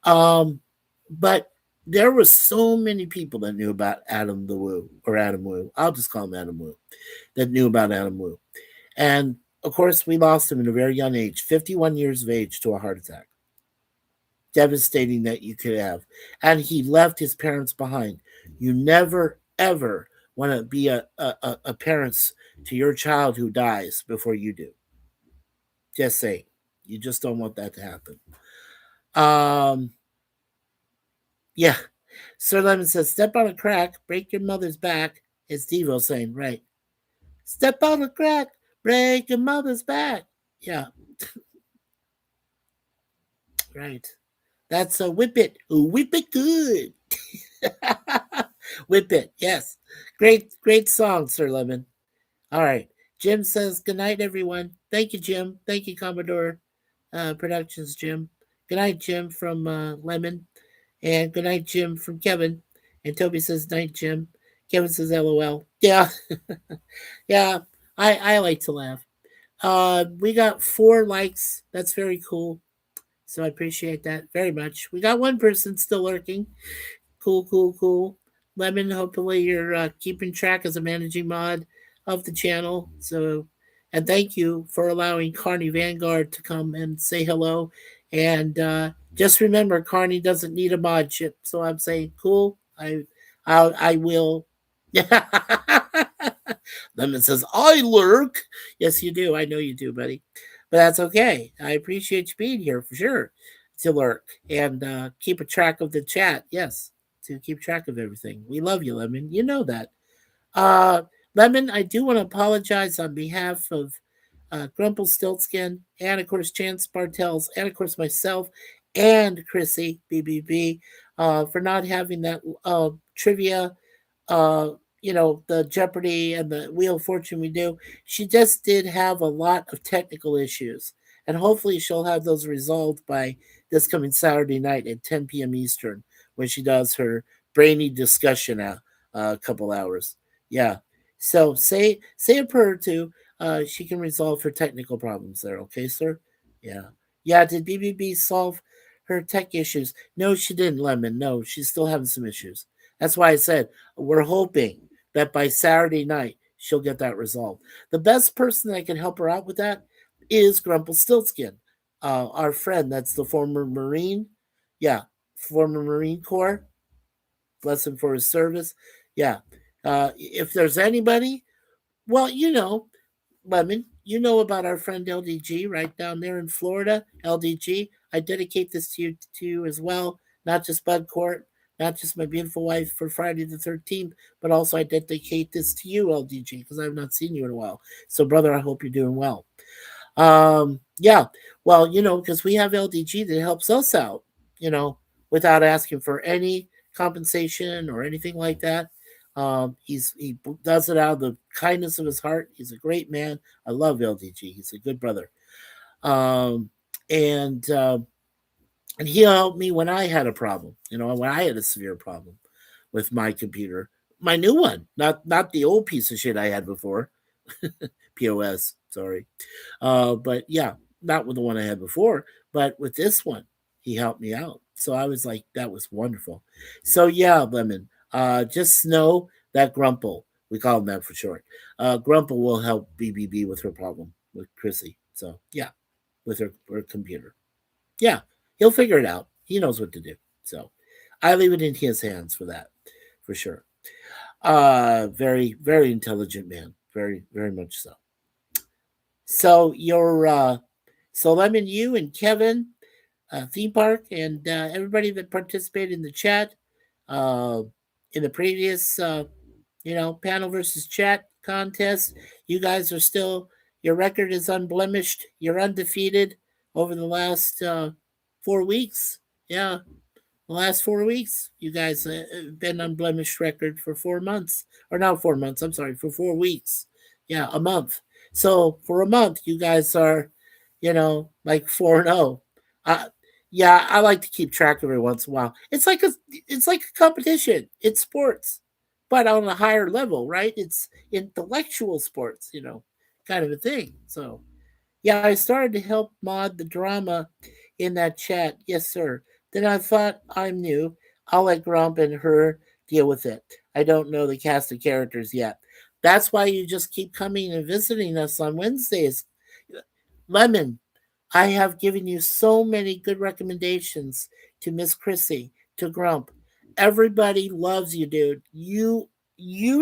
Speaker 1: Um, but there were so many people that knew about Adam the Woo, or Adam Woo. I'll just call him Adam Woo, that knew about Adam Wu. And of course, we lost him at a very young age, 51 years of age, to a heart attack. Devastating that you could have. And he left his parents behind. You never, ever want to be a parent to your child who dies before you do. Just saying. You just don't want that to happen. Um, yeah. Sir Lemon says, step on a crack, break your mother's back. It's Devo saying, right. Step on a crack, break your mother's back. Yeah, right. That's a whip it. Whip it good. Whip it. Yes. Great song, Sir Lemon. All right. Jim says, good night, everyone. Thank you, Jim. Thank you, Commodore Productions, Jim. Good night, Jim from Lemon. And good night, Jim from Kevin. And Toby says, night, Jim. Kevin says, LOL. Yeah. Yeah. I like to laugh. We got 4 likes. That's very cool. So I appreciate that very much. We got one person still lurking. Cool, cool, cool. Lemon, hopefully you're keeping track as a managing mod of the channel. So, and thank you for allowing Carney Vanguard to come and say hello. And just remember, Carney doesn't need a mod chip. So I'm saying, cool. I will. Lemon says, I lurk. Yes, you do. I know you do, buddy. But that's okay. I appreciate you being here for sure to lurk and keep a track of the chat. Yes, to keep track of everything. We love you, Lemon. You know that. Uh, Lemon, I do want to apologize on behalf of Grumpelstiltskin and, of course, Chance Bartels and, of course, myself and Chrissy, BBB, for not having that trivia uh, the Jeopardy and the Wheel of Fortune we do. She just did have a lot of technical issues. And hopefully she'll have those resolved by this coming Saturday night at 10 p.m. Eastern when she does her brainy discussion a couple hours. Yeah. So say a prayer or two. She can resolve her technical problems there. Okay, sir? Yeah. Yeah. Did BBB solve her tech issues? No, she didn't, Lemon. No, she's still having some issues. That's why I said we're hoping that by Saturday night she'll get that resolved. The best person that can help her out with that is Grumpelstiltskin, our friend. That's the former Marine. Yeah, former Marine Corps. Bless him for his service. Yeah. If there's anybody, well, Lemon, you know about our friend LDG right down there in Florida. LDG, I dedicate this to you as well. Not just Bud Cort, not just my beautiful wife for Friday the 13th, but also I dedicate this to you, LDG, because I've not seen you in a while. So, brother, I hope you're doing well. Yeah, well, because we have LDG that helps us out, you know, without asking for any compensation or anything like that. He does it out of the kindness of his heart. He's a great man. I love LDG. He's a good brother. Um, and and he helped me when I had a problem. When I had a severe problem with my computer, my new one, not the old piece of shit I had before. POS. Sorry. But yeah, not with the one I had before, but with this one, he helped me out. So I was like, that was wonderful. So yeah, Lemon, just know that Grumple, we call him that for short, Grumple will help BBB with her problem with Chrissy. So yeah, with her computer. Yeah, he'll figure it out. He knows what to do. So I leave it in his hands for that, for sure. Very, very intelligent man. Very, very much so. So so Lemon, you and Kevin, Theme Park, and everybody that participated in the chat, uh, in the previous, panel versus chat contest, you guys are still. Your record is unblemished. You're undefeated over the last 4 weeks. Yeah, the last 4 weeks, you guys have been unblemished record for 4 months, or not 4 months. I'm sorry, for 4 weeks. Yeah, a month. So for a month, you guys are, like 4-0. Uh, yeah, I like to keep track every once in a while. It's like a competition. It's sports, but on a higher level, right? It's intellectual sports, kind of a thing. So yeah, I started to help mod the drama in that chat. Yes, sir. Then I thought I'm new. I'll let Grump and her deal with it. I don't know the cast of characters yet. That's why you just keep coming and visiting us on Wednesdays. Lemon, I have given you so many good recommendations to Miss Chrissy, to Grump. Everybody loves you, dude. You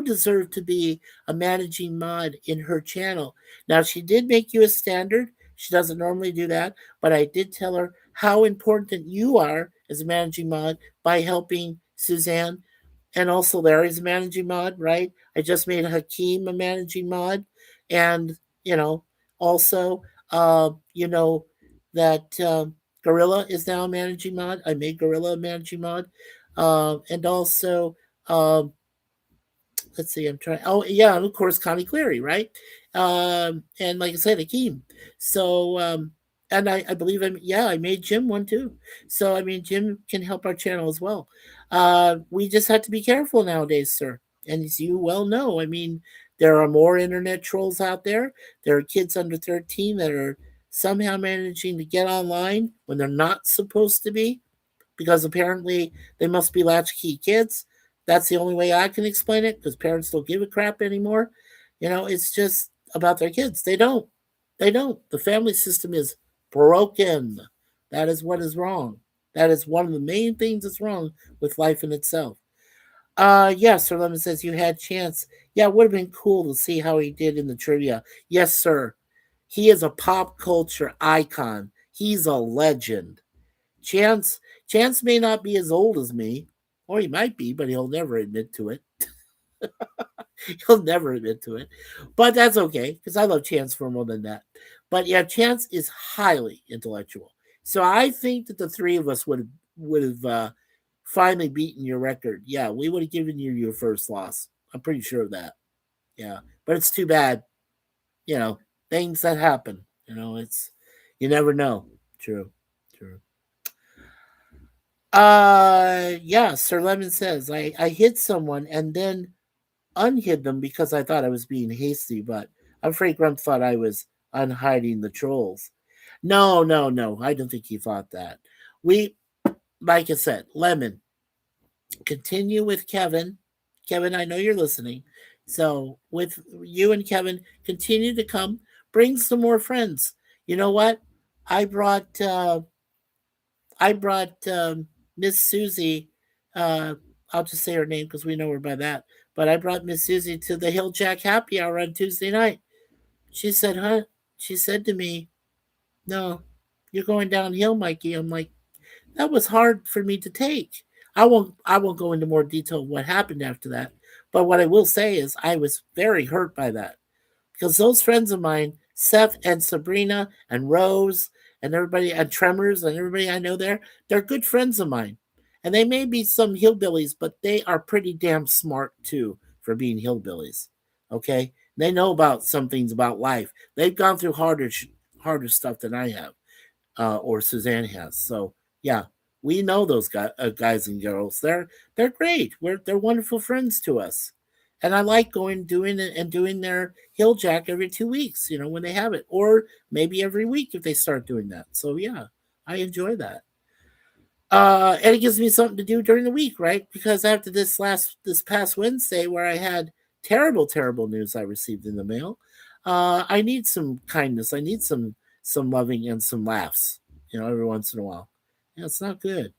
Speaker 1: deserve to be a managing mod in her channel. Now she did make you a standard. She doesn't normally do that, but I did tell her how important you are as a managing mod by helping Suzanne, and also Larry's a managing mod, right? I just made Hakeem a managing mod, and you know, also, you know that Gorilla is now a managing mod. I made Gorilla a managing mod, and also, um, let's see, I'm trying. Oh yeah, and of course Connie Cleary, right? And like I said, Hakeem. So and I believe I made Jim one too. So I mean, Jim can help our channel as well. We just have to be careful nowadays, sir. And as you well know, I mean, there are more internet trolls out there. There are kids under 13 that are somehow managing to get online when they're not supposed to be, because apparently they must be latchkey kids. That's the only way I can explain it because parents don't give a crap anymore. It's just about their kids. They don't. They don't. The family system is broken. That is what is wrong. That is one of the main things that's wrong with life in itself. Yeah, Sir Lemon says you had chance. Yeah, it would have been cool to see how he did in the trivia. Yes, sir. He is a pop culture icon. He's a legend. Chance Chance may not be as old as me, or he might be, but he'll never admit to it. He'll never admit to it. But that's okay, because I love Chance for more than that. But yeah, Chance is highly intellectual. So I think that the three of us would have finally beaten your record. Yeah, we would have given you your first loss. I'm pretty sure of that. Yeah. But it's too bad. You know, things that happen. It's you never know. True. True. Yeah, Sir Lemon says I hit someone and then unhid them because I thought I was being hasty, but I'm afraid Grump thought I was unhiding the trolls. No, no, no. I don't think he thought that. We, like I said, Lemon, continue with Kevin. Kevin, I know you're listening. So with you and Kevin, continue to come. Bring some more friends. You know what? I brought uh, I brought Miss Susie. Uh, I'll just say her name because we know her by that. But I brought Miss Susie to the Hill Jack Happy Hour on Tuesday night. She said, "Huh?" She said to me, "No, you're going downhill, Mikey." I'm like, that was hard for me to take. I won't go into more detail of what happened after that. But what I will say is I was very hurt by that because those friends of mine, Seth and Sabrina and Rose and everybody and Tremors and everybody I know there, they're good friends of mine. And they may be some hillbillies, but they are pretty damn smart too for being hillbillies. Okay? They know about some things about life. They've gone through harder stuff than I have, or Suzanne has. So yeah, we know those guys and girls. They're great. They're wonderful friends to us, and I like going doing it and doing their hill jack every 2 weeks. When they have it, or maybe every week if they start doing that. So yeah, I enjoy that. And it gives me something to do during the week, right? Because after this past Wednesday, where I had terrible news I received in the mail, I need some kindness. I need some loving and some laughs, every once in a while. Yeah, it's not good.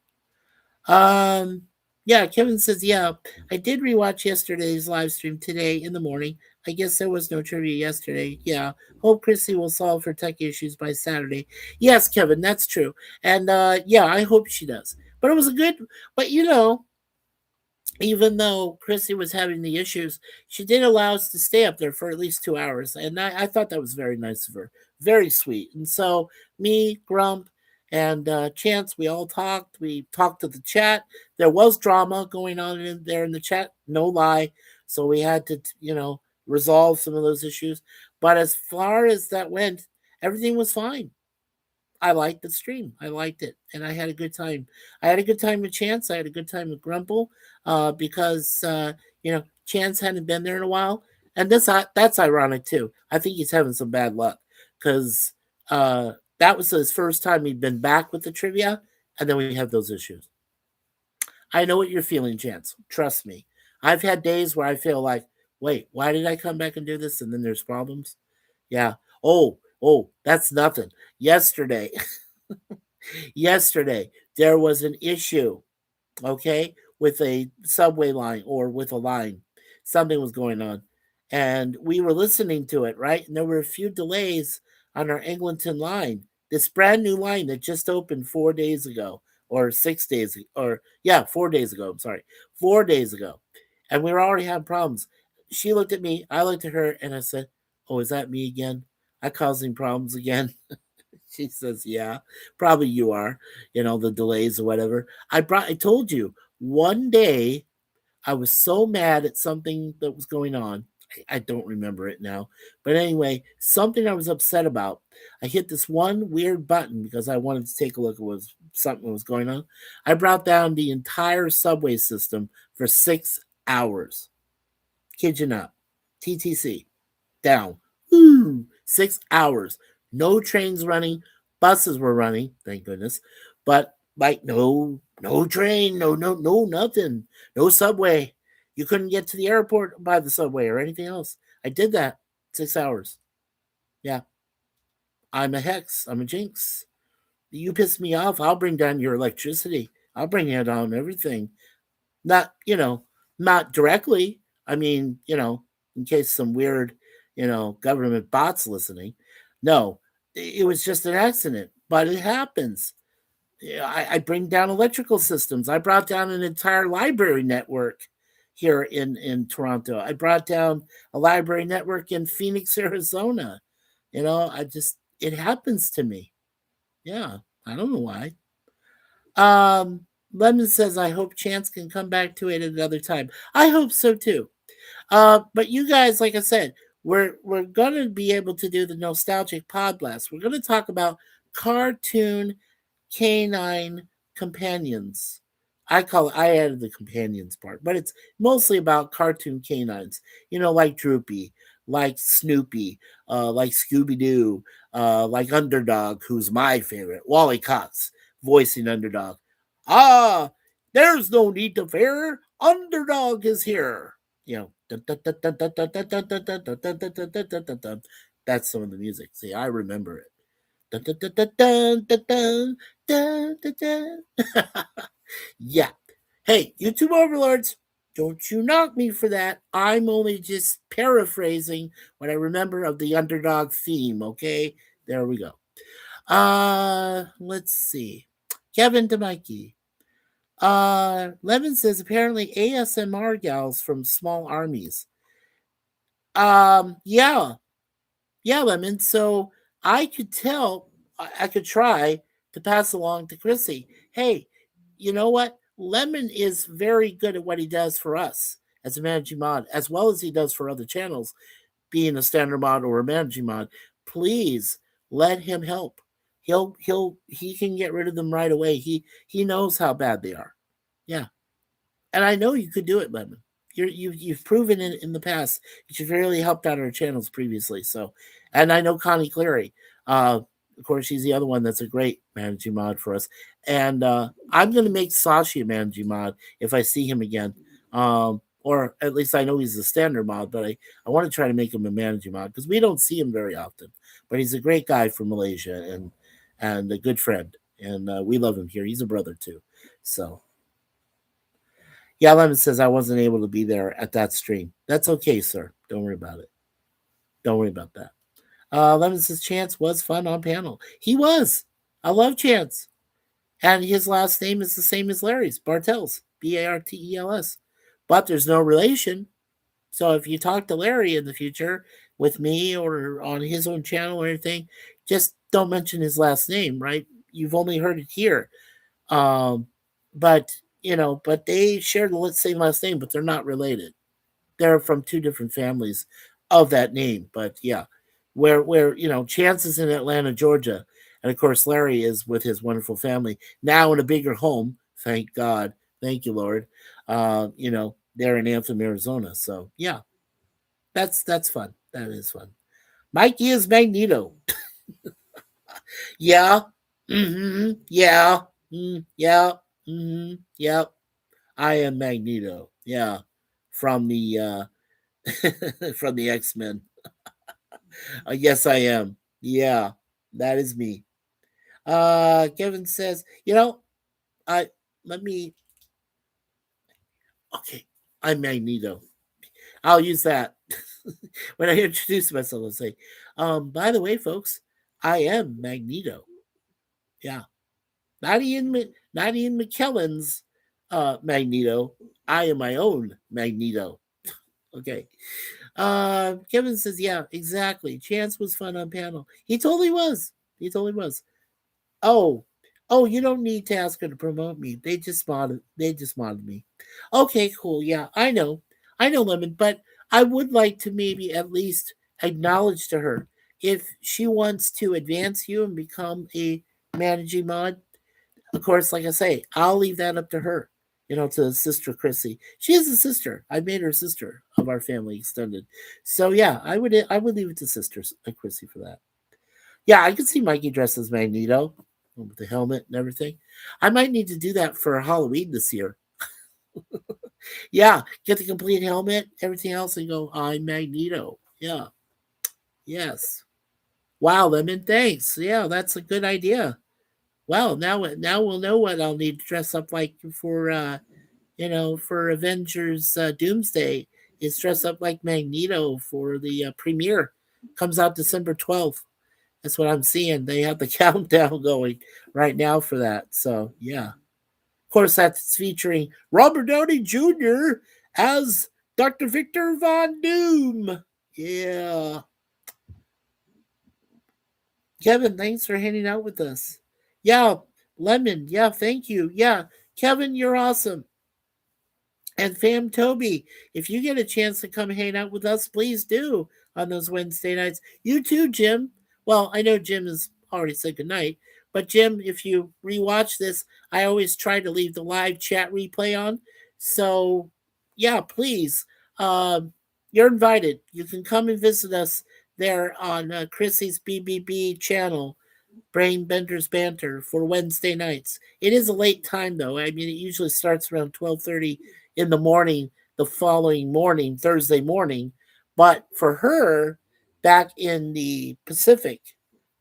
Speaker 1: Um, yeah, Kevin says, yeah, I did rewatch yesterday's live stream today in the morning. I guess there was no trivia yesterday. Yeah. Hope Chrissy will solve her tech issues by Saturday. Yes, Kevin, that's true. And yeah, I hope she does. But it was a good but even though Chrissy was having the issues, she did allow us to stay up there for at least 2 hours. And I thought that was very nice of her. Very sweet. And so me, Grump, and Chance, we all talked. We talked to the chat. There was drama going on in there in the chat, no lie. So we had to, resolve some of those issues. But as far as that went, everything was fine. I liked the stream. I liked it, and I had a good time. I had a good time with Chance. I had a good time with Grumple, because Chance hadn't been there in a while, and that's ironic too. I think he's having some bad luck because that was his first time he'd been back with the trivia, and then we have those issues. I know what you're feeling, Chance. Trust me. I've had days where I feel like, wait, why did I come back and do this? And then there's problems. Yeah. Oh, that's nothing. Yesterday, yesterday there was an issue, okay, with a subway line or with a line. Something was going on. And we were listening to it, right? And there were a few delays on our Eglinton line. This brand new line that just opened 4 days ago, or 6 days, or yeah, 4 days ago. I'm sorry, 4 days ago. And we were already having problems. She looked at me, I looked at her, and I said, "Oh, is that me again? I causing problems again?" She says, "Yeah, probably you are, the delays or whatever." I told you one day I was so mad at something that was going on. I don't remember it now. But anyway, something I was upset about. I hit this one weird button because I wanted to take a look at what something was going on. I brought down the entire subway system for 6 hours. Kid you not. TTC. Down. Ooh, 6 hours. No trains running. Buses were running, thank goodness. But like no train, no nothing. No subway. You couldn't get to the airport by the subway or anything else. I did that 6 hours. Yeah, I'm a hex. I'm a jinx. You piss me off, I'll bring down your electricity. I'll bring it down everything. Not, not directly. I mean, in case some weird, government bots listening. No, it was just an accident, but it happens. Yeah, I bring down electrical systems. I brought down an entire library network here in Toronto. I brought down a library network in Phoenix, Arizona. It happens to me. Yeah, I don't know why. Um, Lemon says, I hope Chance can come back to it at another time. I hope so too. But you guys, like I said, we're gonna be able to do the nostalgic pod blast. We're gonna talk about cartoon canine companions. I added the companions part, but it's mostly about cartoon canines. Like Droopy, like Snoopy, like Scooby Doo, like Underdog, who's my favorite. Wally Cox voicing Underdog. Ah, there's no need to fear. Underdog is here. That's some of the music. See, I remember it. Dun, dun, dun, dun, dun, dun, dun, dun, dun. Yeah. Hey, YouTube overlords, don't you knock me for that. I'm only just paraphrasing what I remember of the Underdog theme, okay? There we go. Let's see. Kevin DeMikey. Levin says apparently ASMR gals from small armies. Yeah, Lemon. So I could tell, I could try to pass along to Chrissy. Hey, you know what? Lemon is very good at what he does for us as a managing mod, as well as he does for other channels, being a standard mod or a managing mod. Please let him help. He can get rid of them right away. He knows how bad they are. Yeah. And I know you could do it, Lemon. You've proven in the past that you've really helped out our channels previously. So, and I know Connie Cleary. Of course, she's the other one that's a great managing mod for us. And I'm going to make Sashi a managing mod if I see him again. Or at least I know he's a standard mod, but I want to try to make him a managing mod because we don't see him very often. But he's a great guy from Malaysia and a good friend. And we love him here. He's a brother too. So yeah, Lemon says I wasn't able to be there at that stream. That's okay, sir. Don't worry about it. Don't worry about that. Lemon says Chance was fun on panel. He was. I love Chance. And his last name is the same as Larry's, Bartels, Bartels. But there's no relation. So if you talk to Larry in the future with me or on his own channel or anything, just don't mention his last name, right? You've only heard it here. Um, but they share the same last name, but they're not related. They're from two different families of that name. But yeah, where Chance is in Atlanta, Georgia, and of course Larry is with his wonderful family now in a bigger home. Thank God, thank you, Lord. They're in Anthem, Arizona. So yeah, that's fun. That is fun. Mikey is Magneto. Yeah. Yeah. Yeah. Yeah. I am Magneto. Yeah. From the from the X-Men. Yes, I am. Yeah. That is me. Kevin says, I let me okay. I'm Magneto. I'll use that. When I introduce myself, I'll say, by the way, folks, I am Magneto. Yeah. Not Ian McKellen's Magneto. I am my own Magneto. Okay. Kevin says, yeah, exactly. Chance was fun on panel. He totally was. He totally was. Oh, you don't need to ask her to promote me. They just modded me. Okay, cool. Yeah, I know. I know, Lemon, but I would like to maybe at least acknowledge to her if she wants to advance you and become a managing mod. Of course, like I say, I'll leave that up to her. To sister Chrissy. She is a sister. I made her sister of our family extended. So yeah, I would leave it to sister Chrissy for that. Yeah, I could see Mikey dressed as Magneto with the helmet and everything. I might need to do that for Halloween this year. Yeah, get the complete helmet, everything else, and go, I'm Magneto. Yeah, yes. Wow, Lemon, thanks. Yeah, that's a good idea. Well, now we'll know what I'll need to dress up like for for Avengers Doomsday. Is dress up like Magneto for the premiere. Comes out December 12th. That's what I'm seeing. They have the countdown going right now for that. So yeah, of course that's featuring Robert Downey Jr. as Dr. Victor Von Doom. Yeah, Kevin, thanks for hanging out with us. Yeah, Lemon. Yeah, thank you. Yeah, Kevin, you're awesome. And Fam Toby, if you get a chance to come hang out with us, please do on those Wednesday nights. You too, Jim. Well, I know Jim has already said goodnight, but Jim, if you rewatch this, I always try to leave the live chat replay on. So, yeah, please, you're invited. You can come and visit us there on Chrissy's BBB channel, Brain Benders Banter, for Wednesday nights. It is a late time though. I mean, it usually starts around 12:30 in the morning the following morning, Thursday morning. But for her, back in the Pacific,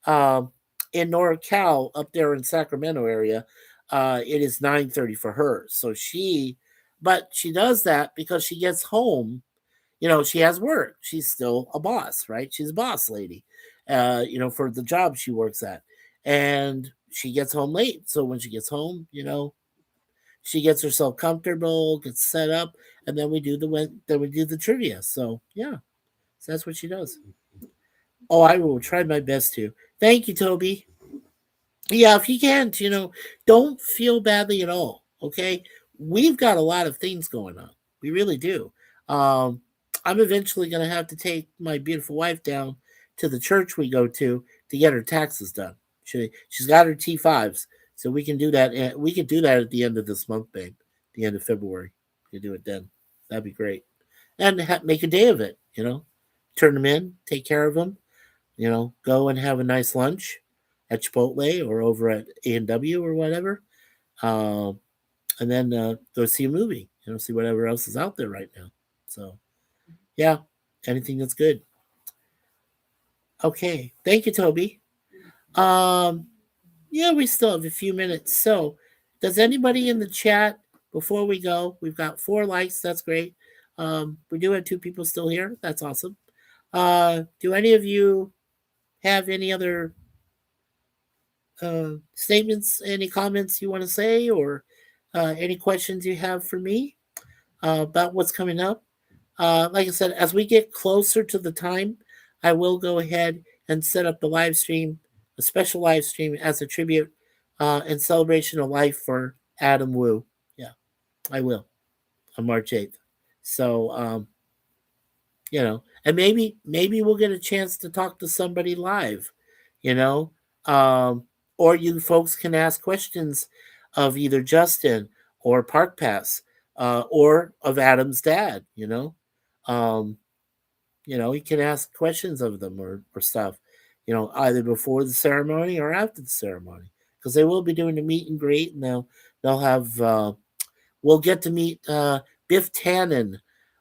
Speaker 1: um, in NorCal, up there in Sacramento area, it is 9:30 for her. But she does that because she gets home, she has work. She's still a boss, right? She's a boss lady, for the job she works at. And she gets home late. So when she gets home, she gets herself comfortable, gets set up, and then we do the trivia. So yeah, so that's what she does. Oh, I will try my best to. Thank you, Toby. Yeah, if you can't, don't feel badly at all. Okay, we've got a lot of things going on. We really do. Um, I'm eventually going to have to take my beautiful wife down to the church we go to get her taxes done. She's got her T5s, so we can do that. We can do that at the end of this month, babe. The end of February. We can do it then. That'd be great. And make a day of it. Turn them in, take care of them, go and have a nice lunch at Chipotle or over at A&W or whatever, um, and then go see a movie. See whatever else is out there right now. So yeah, anything that's good. Okay, thank you, Toby. Um, yeah, we still have a few minutes. So, does anybody in the chat before we go? We've got 4 likes. That's great. We do have 2 people still here. That's awesome. Do any of you have any other statements, any comments you want to say, or any questions you have for me about what's coming up? Like I said, as we get closer to the time, I will go ahead and set up the live stream, a special live stream as a tribute and celebration of life for Adam Wu. Yeah, I will on March 8th. So, and maybe we'll get a chance to talk to somebody live, you know, um, or you folks can ask questions of either Justin or Park Pass, or of Adam's dad. Um, you can ask questions of them or stuff, either before the ceremony or after the ceremony, because they will be doing a meet and greet, and they'll have we'll get to meet Biff Tannen,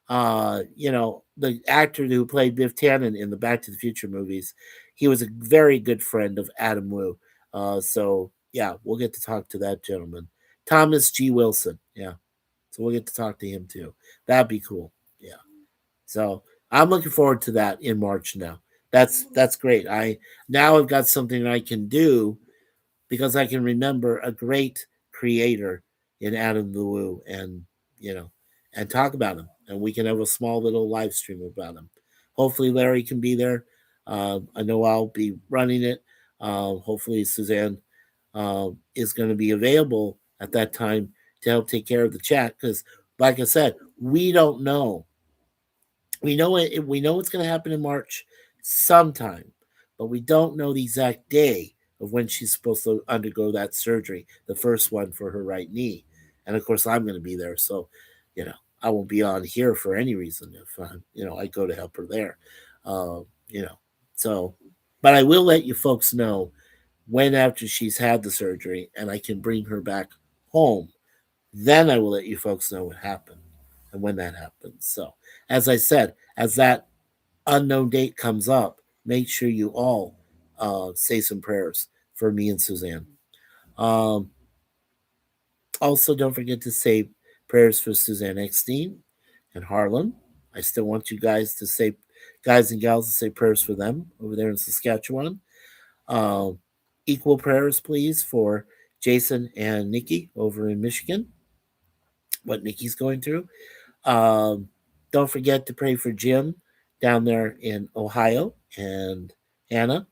Speaker 1: the actor who played Biff Tannen in the Back to the Future movies. He was a very good friend of Adam Wu. So, yeah, we'll get to talk to that gentleman. Thomas G. Wilson. Yeah. So we'll get to talk to him too. That'd be cool. Yeah. So I'm looking forward to that in March now. That's great. I've got something I can do because I can remember a great creator in Adam the Woo, you know and talk about him, and we can have a small little live stream about him. Hopefully Larry can be there. I know I'll be running it. Hopefully Suzanne is going to be available at that time to help take care of the chat, because like I said, we don't know. We know what's going to happen in March sometime, but we don't know the exact day of when she's supposed to undergo that surgery, the first one for her right knee. And of course, I'm going to be there, so you know I won't be on here for any reason if I go to help her there. Uh, you know, so but I will let you folks know when after she's had the surgery and I can bring her back home. Then I will let you folks know what happened. and when that happens. So, as I said, as that unknown date comes up, make sure you all say some prayers for me and Suzanne. Um, Also, don't forget to say prayers for Suzanne Eckstein and Harlan. I still want you guys to say, guys and gals, to say prayers for them over there in Saskatchewan. Um, Equal prayers, please, for Jason and Nikki over in Michigan, what Nikki's going through. Um, don't forget to pray for Jim down there in Ohio and Anna,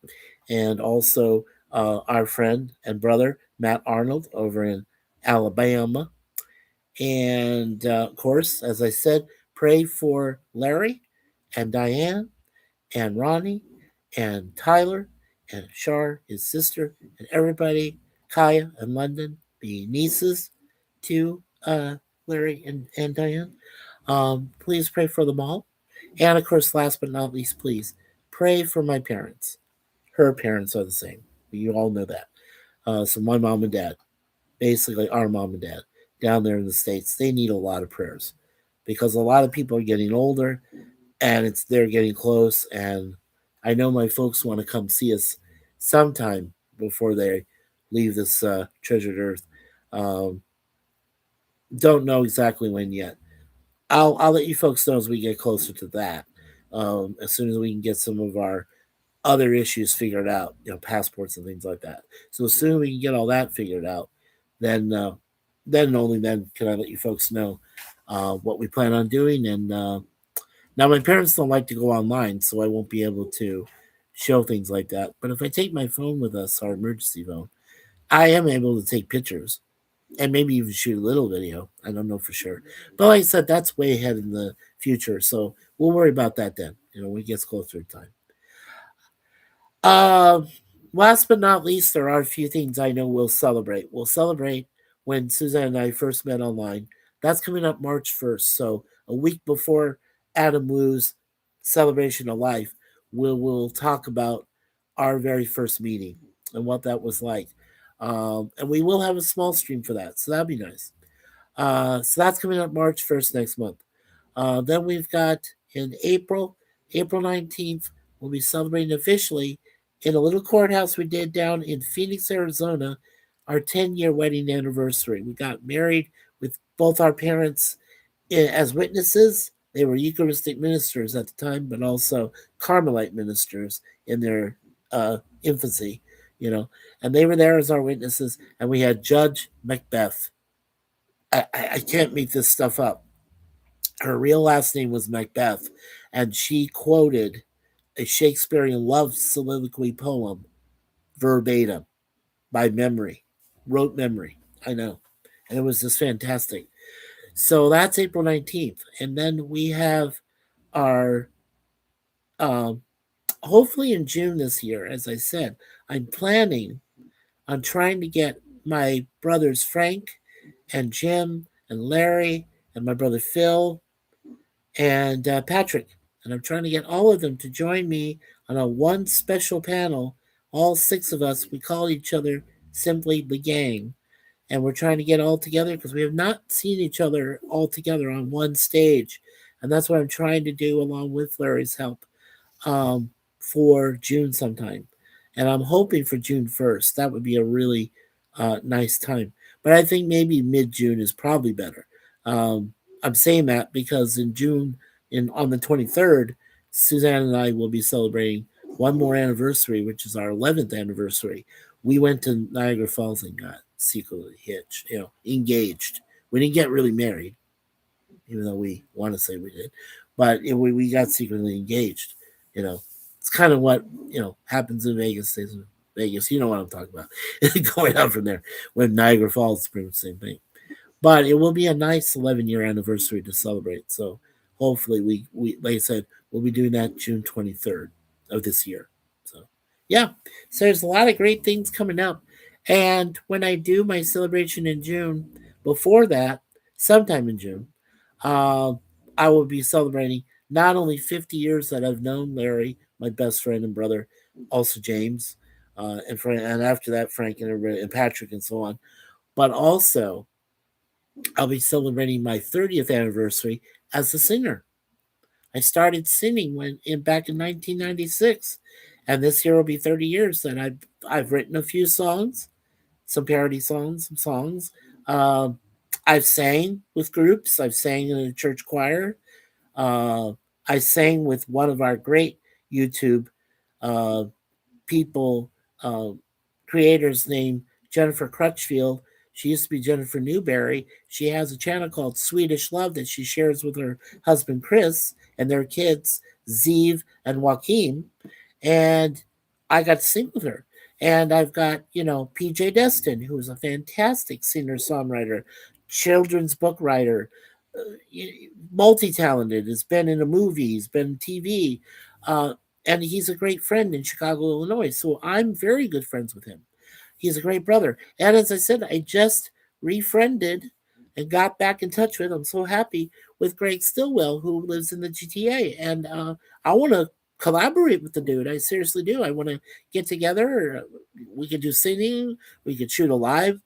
Speaker 1: and also our friend and brother Matt Arnold over in Alabama. And of course, as I said, pray for Larry and Diane and Ronnie and Tyler and Shar, his sister, and everybody, Kaya and London, being nieces to Larry and Diane. Please pray for them all. And of course, last but not least, please pray for my parents. Her parents are the same. You all know that. So my mom and dad, basically our mom and dad, down there in the States, they need a lot of prayers because a lot of people are getting older and they're getting close. And I know my folks want to come see us sometime before they leave this treasured earth. Um, don't know exactly when yet. I'll let you folks know as we get closer to that. As soon as we can get some of our other issues figured out, passports and things like that. So as soon as we can get all that figured out, then then and only then can I let you folks know what we plan on doing. And now my parents don't like to go online, so I won't be able to show things like that. But if I take my phone with us, our emergency phone, I am able to take pictures and maybe even shoot a little video. I don't know for sure. But like I said, that's way ahead in the future. So we'll worry about that then, when it gets closer to time. Um, Last but not least, there are a few things I know we'll celebrate. We'll celebrate when Suzanne and I first met online. That's coming up March 1st. So a week before Adam Wu's celebration of life, we'll talk about our very first meeting and what that was like. And we will have a small stream for that. So that'll be nice. So that's coming up March 1st next month. Then we've got in April 19th, we'll be celebrating officially in a little courthouse we did down in Phoenix, Arizona, our 10-year wedding anniversary. We got married with both our parents as witnesses. They were Eucharistic ministers at the time, but also Carmelite ministers in their infancy, and they were there as our witnesses. And we had Judge Macbeth. I can't make this stuff up. Her real last name was Macbeth, and she quoted a Shakespearean love soliloquy poem verbatim by memory, wrote memory. I know. And it was just fantastic. So that's April 19th. And then we have our, um, hopefully in June this year, as I said, I'm planning on trying to get my brothers Frank and Jim and Larry and my brother Phil and Patrick. And I'm trying to get all of them to join me on a one special panel. All six of us, we call each other simply the gang. And we're trying to get all together because we have not seen each other all together on one stage. And that's what I'm trying to do along with Larry's help um, for June sometime. And I'm hoping for June 1st. That would be a really nice time. But I think maybe mid June is probably better. Um, I'm saying that because in June, on the 23rd, Suzanne and I will be celebrating one more anniversary, which is our 11th anniversary. We went to Niagara Falls and got secretly hitched, engaged. We didn't get really married, even though we want to say we did, but we got secretly engaged. You know, it's kind of what happens in Vegas stays in Vegas. You know what I'm talking about. Going out from there, when Niagara Falls is pretty much the same thing. But it will be a nice 11-year anniversary to celebrate. So hopefully we like I said, we'll be doing that June 23rd of this year. So yeah, so there's a lot of great things coming up. And when I do my celebration in June, before that, sometime in June, uh, I will be celebrating not only 50 years that I've known Larry, my best friend and brother, also James, and after that Frank and everybody and Patrick and so on, but also I'll be celebrating my 30th anniversary as a singer. I started singing back in 1996, and this year will be 30 years that I've written a few songs, some parody songs, some songs. Um, I've sang with groups. I've sang in a church choir. Uh, I sang with one of our great YouTube uh, people, uh, creators named Jennifer Crutchfield. She used to be Jennifer Newberry. She has a channel called Swedish Love that she shares with her husband Chris and their kids, Zeev and Joaquin. And I got to sing with her. And I've got, PJ Destin, who's a fantastic singer songwriter, children's book writer, multi talented, has been in a movie, he's been in TV. Uh, and he's a great friend in Chicago, Illinois. So I'm very good friends with him. He's a great brother. And as I said, I just refriended and got back in touch with. I'm so happy with Greg Stillwell, who lives in the GTA, and I want to collaborate with the dude. I seriously do. I want to get together. We could do singing. We could shoot a live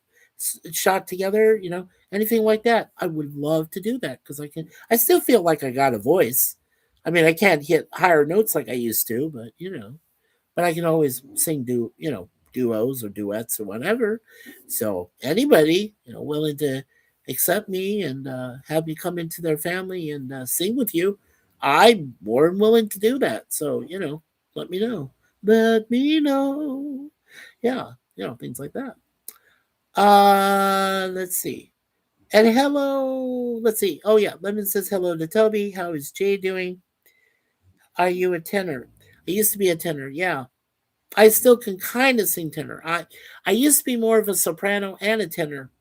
Speaker 1: shot together. Anything like that. I would love to do that because I can. I still feel like I got a voice. I mean, I can't hit higher notes like I used to, but I can always sing duos or duets or whatever. So anybody willing to accept me and have me come into their family and sing with you, I'm more than willing to do that. So let me know. Let me know. Yeah, things like that. Let's see. And hello. Let's see. Oh yeah, Lemon says hello to Toby. How is Jay doing? Are you a tenor? I used to be a tenor. Yeah, I still can kind of sing tenor. I used to be more of a soprano and a tenor,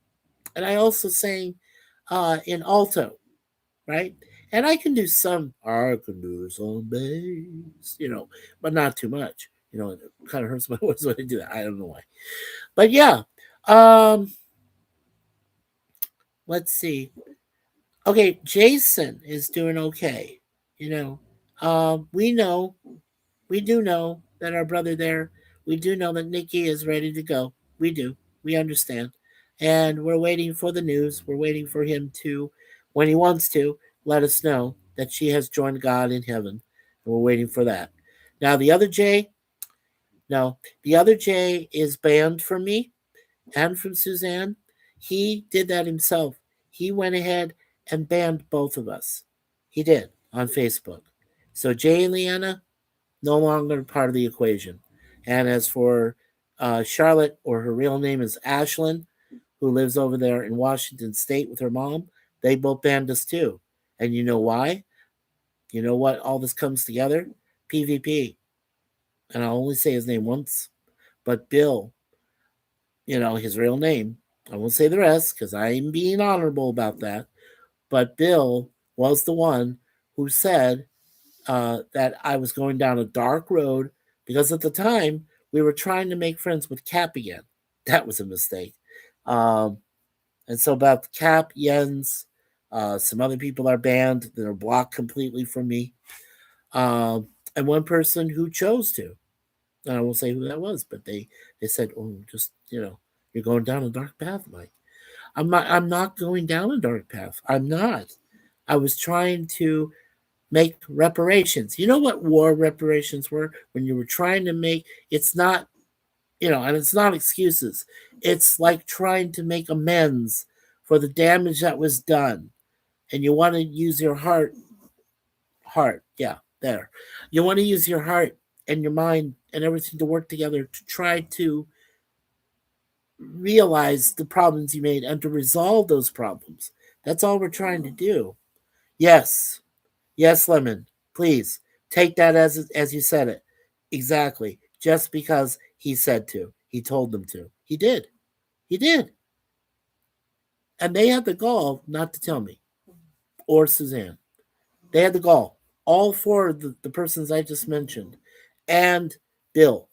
Speaker 1: and I also sang in alto, right? And I can do some. I can do some bass, but not too much. It kind of hurts my voice when I do that. I don't know why, but yeah. Um, let's see. Okay, Jason is doing okay. You know, we know We do know that our brother there, we do know that Nikki is ready to go. We do. We understand. And we're waiting for the news. We're waiting for him to, when he wants to, let us know that she has joined God in heaven. And we're waiting for that. Now, the other J, no, the other J is banned from me and from Suzanne. He did that himself. He went ahead and banned both of us. He did on Facebook. So, Jay and Leanna, no longer part of the equation. And as for Charlotte, or her real name is Ashlyn, who lives over there in Washington State with her mom, they both banned us too. And you know why? You know what? All this comes together? PvP. And I'll only say his name once. But Bill, his real name, I won't say the rest because I'm being honorable about that. But Bill was the one who said that I was going down a dark road because at the time we were trying to make friends with Cap again. That was a mistake. Um, and so about Cap, Jens, some other people are banned that are blocked completely from me. Um, and one person who chose to, and I won't say who that was, but they said, "Oh, just you're going down a dark path, Mike." I'm not going down a dark path. I'm not. I was trying to make reparations. You know what war reparations were? When you were trying to make, it's not, and it's not excuses. It's like trying to make amends for the damage that was done. And you want to use your heart, yeah, there. You want to use your heart and your mind and everything to work together to try to realize the problems you made and to resolve those problems. That's all we're trying to do. Yes, Yes, Lemon. Please take that as you said it. Exactly. Just because he said to. He told them to. He did. He did. And they had the gall not to tell me or Suzanne. They had the gall. All four of the persons I just mentioned and Bill.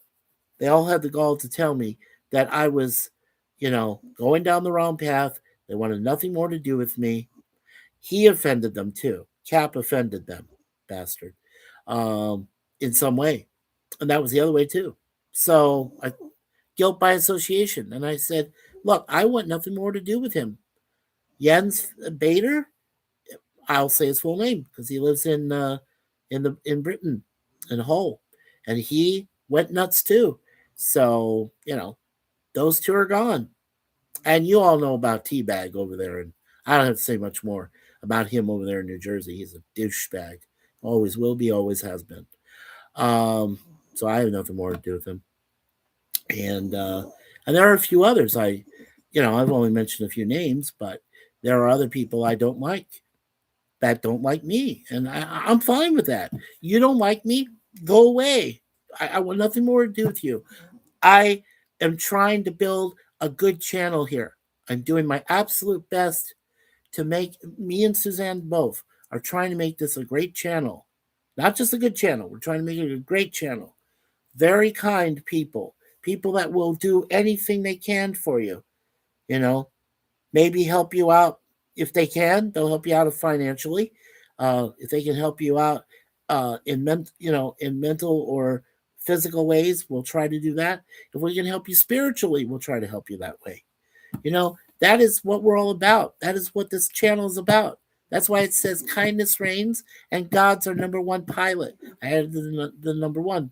Speaker 1: They all had the gall to tell me that I was, going down the wrong path. They wanted nothing more to do with me. He offended them too. Cap offended them, bastard, um, in some way. And that was the other way too. So guilt by association. And I said, look, I want nothing more to do with him. Jens Bader. I'll say his full name because he lives in Britain, in Hull, and he went nuts too. So those two are gone, and you all know about Teabag over there, and I don't have to say much more about him over there in New Jersey. He's a douchebag, always will be, always has been. Um, so I have nothing more to do with him, and and there are a few others. I've only mentioned a few names, but there are other people I don't like that don't like me, and I'm fine with that. You don't like me, go away. I want nothing more to do with you. I am trying to build a good channel here. I'm doing my absolute best to make me and Suzanne both are trying to make this a great channel. Not just a good channel, we're trying to make it a great channel. Very kind people, people that will do anything they can for you, you know, maybe help you out if they can. They'll help you out financially. If they can help you out in mental or physical ways, we'll try to do that. If we can help you spiritually, we'll try to help you that way. That is what we're all about. That is what this channel is about. That's why it says kindness reigns and God's our number one pilot. I added the number one.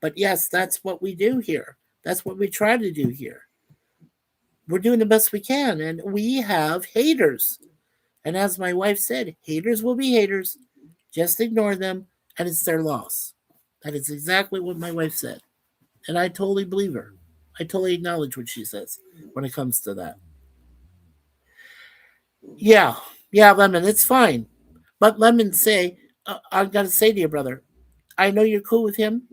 Speaker 1: But yes, that's what we do here. That's what we try to do here. We're doing the best we can, and we have haters. And as my wife said, haters will be haters. Just ignore them, and it's their loss. That is exactly what my wife said. And I totally believe her. I totally acknowledge what she says when it comes to that. Yeah, yeah, Lemon, it's fine. But Lemon say, I've got to say to you, brother, I know you're cool with him.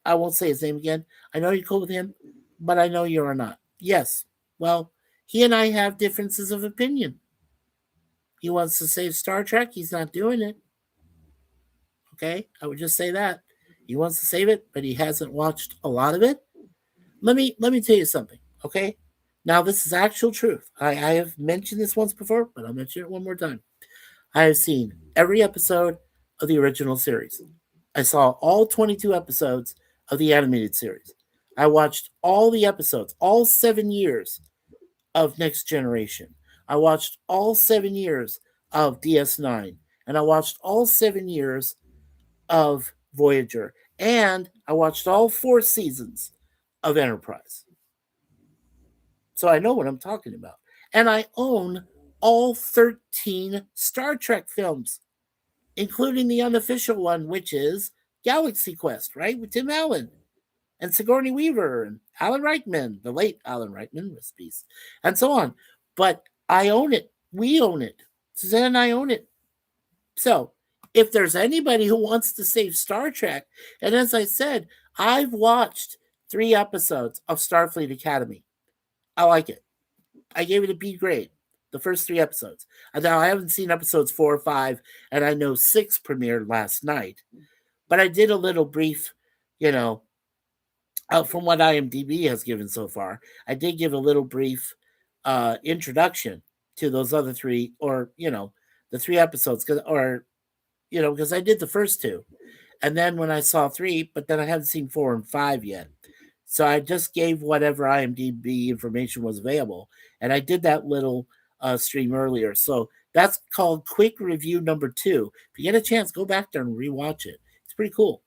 Speaker 1: I won't say his name again. I know you're cool with him, but I know you are not. Yes. Well, he and I have differences of opinion. He wants to save Star Trek. He's not doing it. Okay, I would just say that he wants to save it, but he hasn't watched a lot of it. Let me tell you something. Okay, now this is actual truth. I have mentioned this once before, but I'll mention it one more time. I have seen every episode of the original series. I saw all 22 episodes of the animated series. I watched all the episodes, all 7 years of Next Generation. I watched all 7 years of DS9. And I watched all 7 years of Voyager. And I watched all 4 seasons of Enterprise. So I know what I'm talking about. And I own all 13 Star Trek films, including the unofficial one, which is Galaxy Quest, right? With Tim Allen and Sigourney Weaver and Alan Rickman, the late Alan Rickman, rest in peace, and so on. But I own it. We own it. Suzanne and I own it. So if there's anybody who wants to save Star Trek, and as I said, I've watched 3 episodes of Starfleet Academy. I like it. I gave it a B grade. The first 3 episodes. Now I haven't seen episodes 4 or 5, and I know 6 premiered last night. But I did a little brief, you know, from what IMDb has given so far. I did give a little brief introduction to those other 3, or the 3 episodes, because I did the first 2, and then when I saw 3, but then I haven't seen 4 and 5 yet. So I just gave whatever IMDb information was available, and I did that little stream earlier. So that's called Quick Review Number 2. If you get a chance, go back there and rewatch it. It's pretty cool.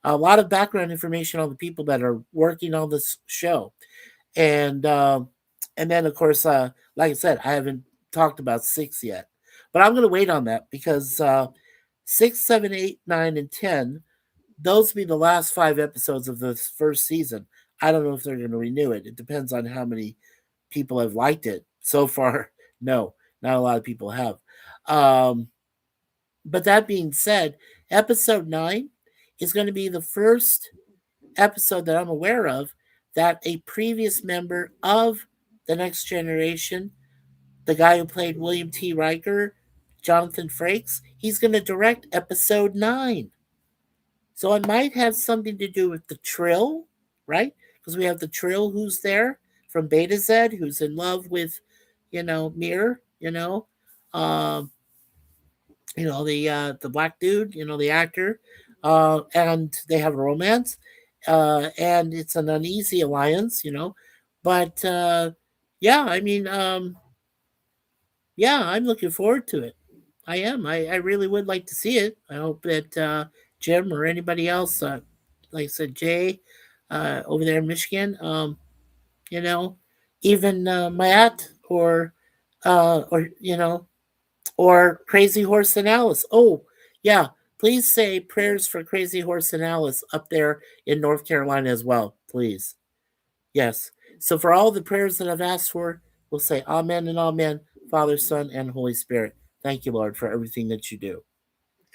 Speaker 1: A lot of background information on the people that are working on this show, and then of course, like I said, I haven't talked about 6 yet, but I'm going to wait on that because 6, 7, 8, 9, and 10, those will be the last 5 episodes of the first season. I don't know if they're going to renew it. It depends on how many people have liked it. So far, no, not a lot of people have. Um, but that being said, episode 9 is going to be the first episode that I'm aware of that a previous member of the Next Generation, the guy who played William T. Riker, Jonathan Frakes, he's going to direct episode 9. So it might have something to do with the Trill, right? Because we have the Trill who's there from Beta Z, who's in love with, Mir, um, the black dude, the actor, and they have a romance, and it's an uneasy alliance, but yeah, I mean, Yeah, I'm looking forward to it. I am. I really would like to see it. I hope that Jim or anybody else, like I said, Jay, over there in Michigan, you know, even Matt or or Crazy Horse and Alice. Oh, yeah. Please say prayers for Crazy Horse and Alice up there in North Carolina as well, please. Yes. So for all the prayers that I've asked for, we'll say Amen and Amen, Father, Son, and Holy Spirit. Thank you, Lord, for everything that you do,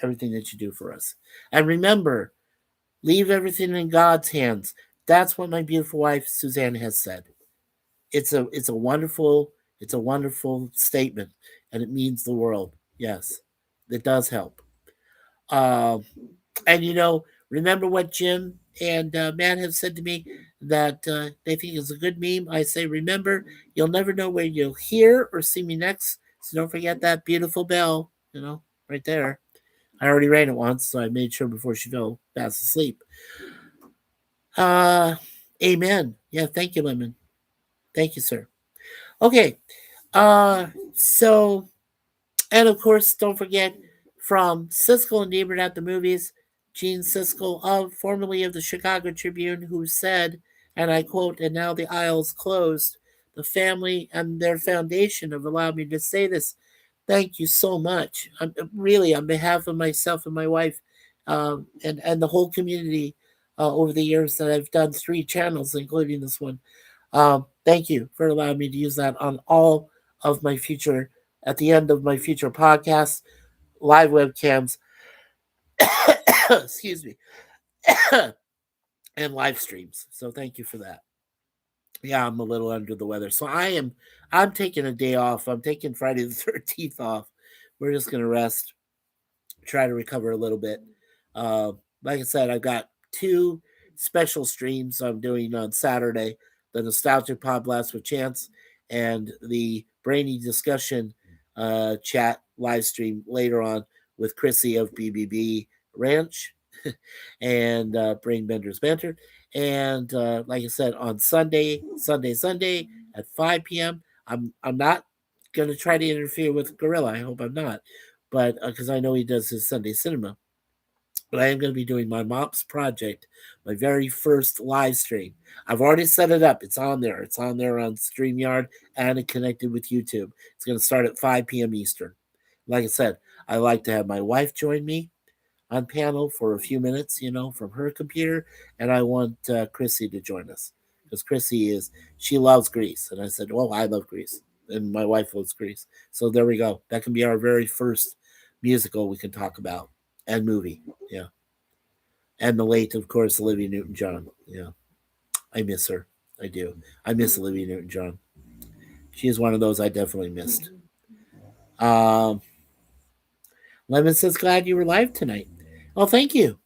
Speaker 1: everything that you do for us. And remember, leave everything in God's hands. That's what my beautiful wife Suzanne has said. It's a wonderful statement, and it means the world. Yes, it does help. Um, and remember what Jim and Matt have said to me that they think is a good meme. I say, remember, you'll never know where you'll hear or see me next. So don't forget that beautiful bell, right there. I already rang it once, so I made sure before she fell fast asleep. Uh, amen. Yeah, thank you, Lemon. Thank you, sir. Okay. So And of course, don't forget from Siskel and Ebert at the movies, Gene Siskel, formerly of the Chicago Tribune, who said, and I quote, and now the aisle's closed. The family and their foundation have allowed me to say this. Thank you so much. Really, on behalf of myself and my wife, and the whole community over the years that I've done 3 channels, including this one. Thank you for allowing me to use that on all of my future, at the end of my future podcasts, live webcams, excuse me, and live streams. So thank you for that. Yeah, I'm a little under the weather. So I'm taking a day off. I'm taking Friday the 13th off. We're just gonna rest, try to recover a little bit. Like I said, I've got 2 special streams I'm doing on Saturday: the Nostalgic Pod Blast with Chance and the Brainy Discussion chat live stream later on with Chrissy of BBB Ranch and Brain Benders Banter. And like I said, on Sunday at 5 p.m. I'm not gonna try to interfere with Gorilla. I hope I'm not, but because I know he does his Sunday cinema. But I am going to be doing my MOPS project, my very first live stream. I've already set it up. It's on there. It's on there on StreamYard and it connected with YouTube. It's going to start at 5 p.m. Eastern. Like I said, I like to have my wife join me on panel for a few minutes, from her computer, and I want Chrissy to join us because she loves Grease, and I said, well, I love Grease, and my wife loves Grease, so there we go. That can be our very first musical we can talk about and movie, yeah, and the late, of course, Olivia Newton-John, yeah, I miss her, I do, I miss Olivia Newton-John. She is one of those I definitely missed. Um, Lemon says, glad you were live tonight. Well, thank you.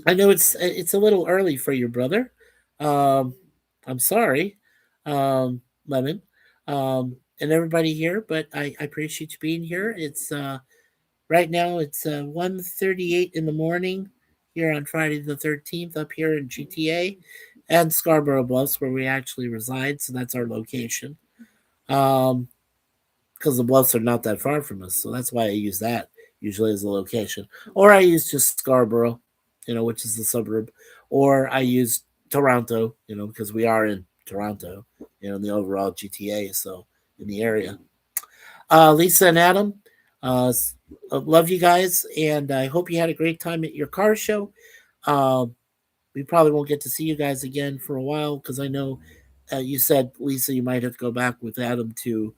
Speaker 1: I know it's a little early for your brother. Um, I'm sorry, Lemon, and everybody here, but I appreciate you being here. It's right now it's 1:38 in the morning here on Friday the 13th up here in GTA and Scarborough Bluffs where we actually reside. So that's our location. Um, because the bluffs are not that far from us. So that's why I use that usually as a location. Or I use just Scarborough, which is the suburb. Or I use Toronto, because we are in Toronto, in the overall GTA, so in the area. Lisa and Adam, uh, love you guys, and I hope you had a great time at your car show. Um, we probably won't get to see you guys again for a while because I know you said, Lisa, you might have to go back with Adam to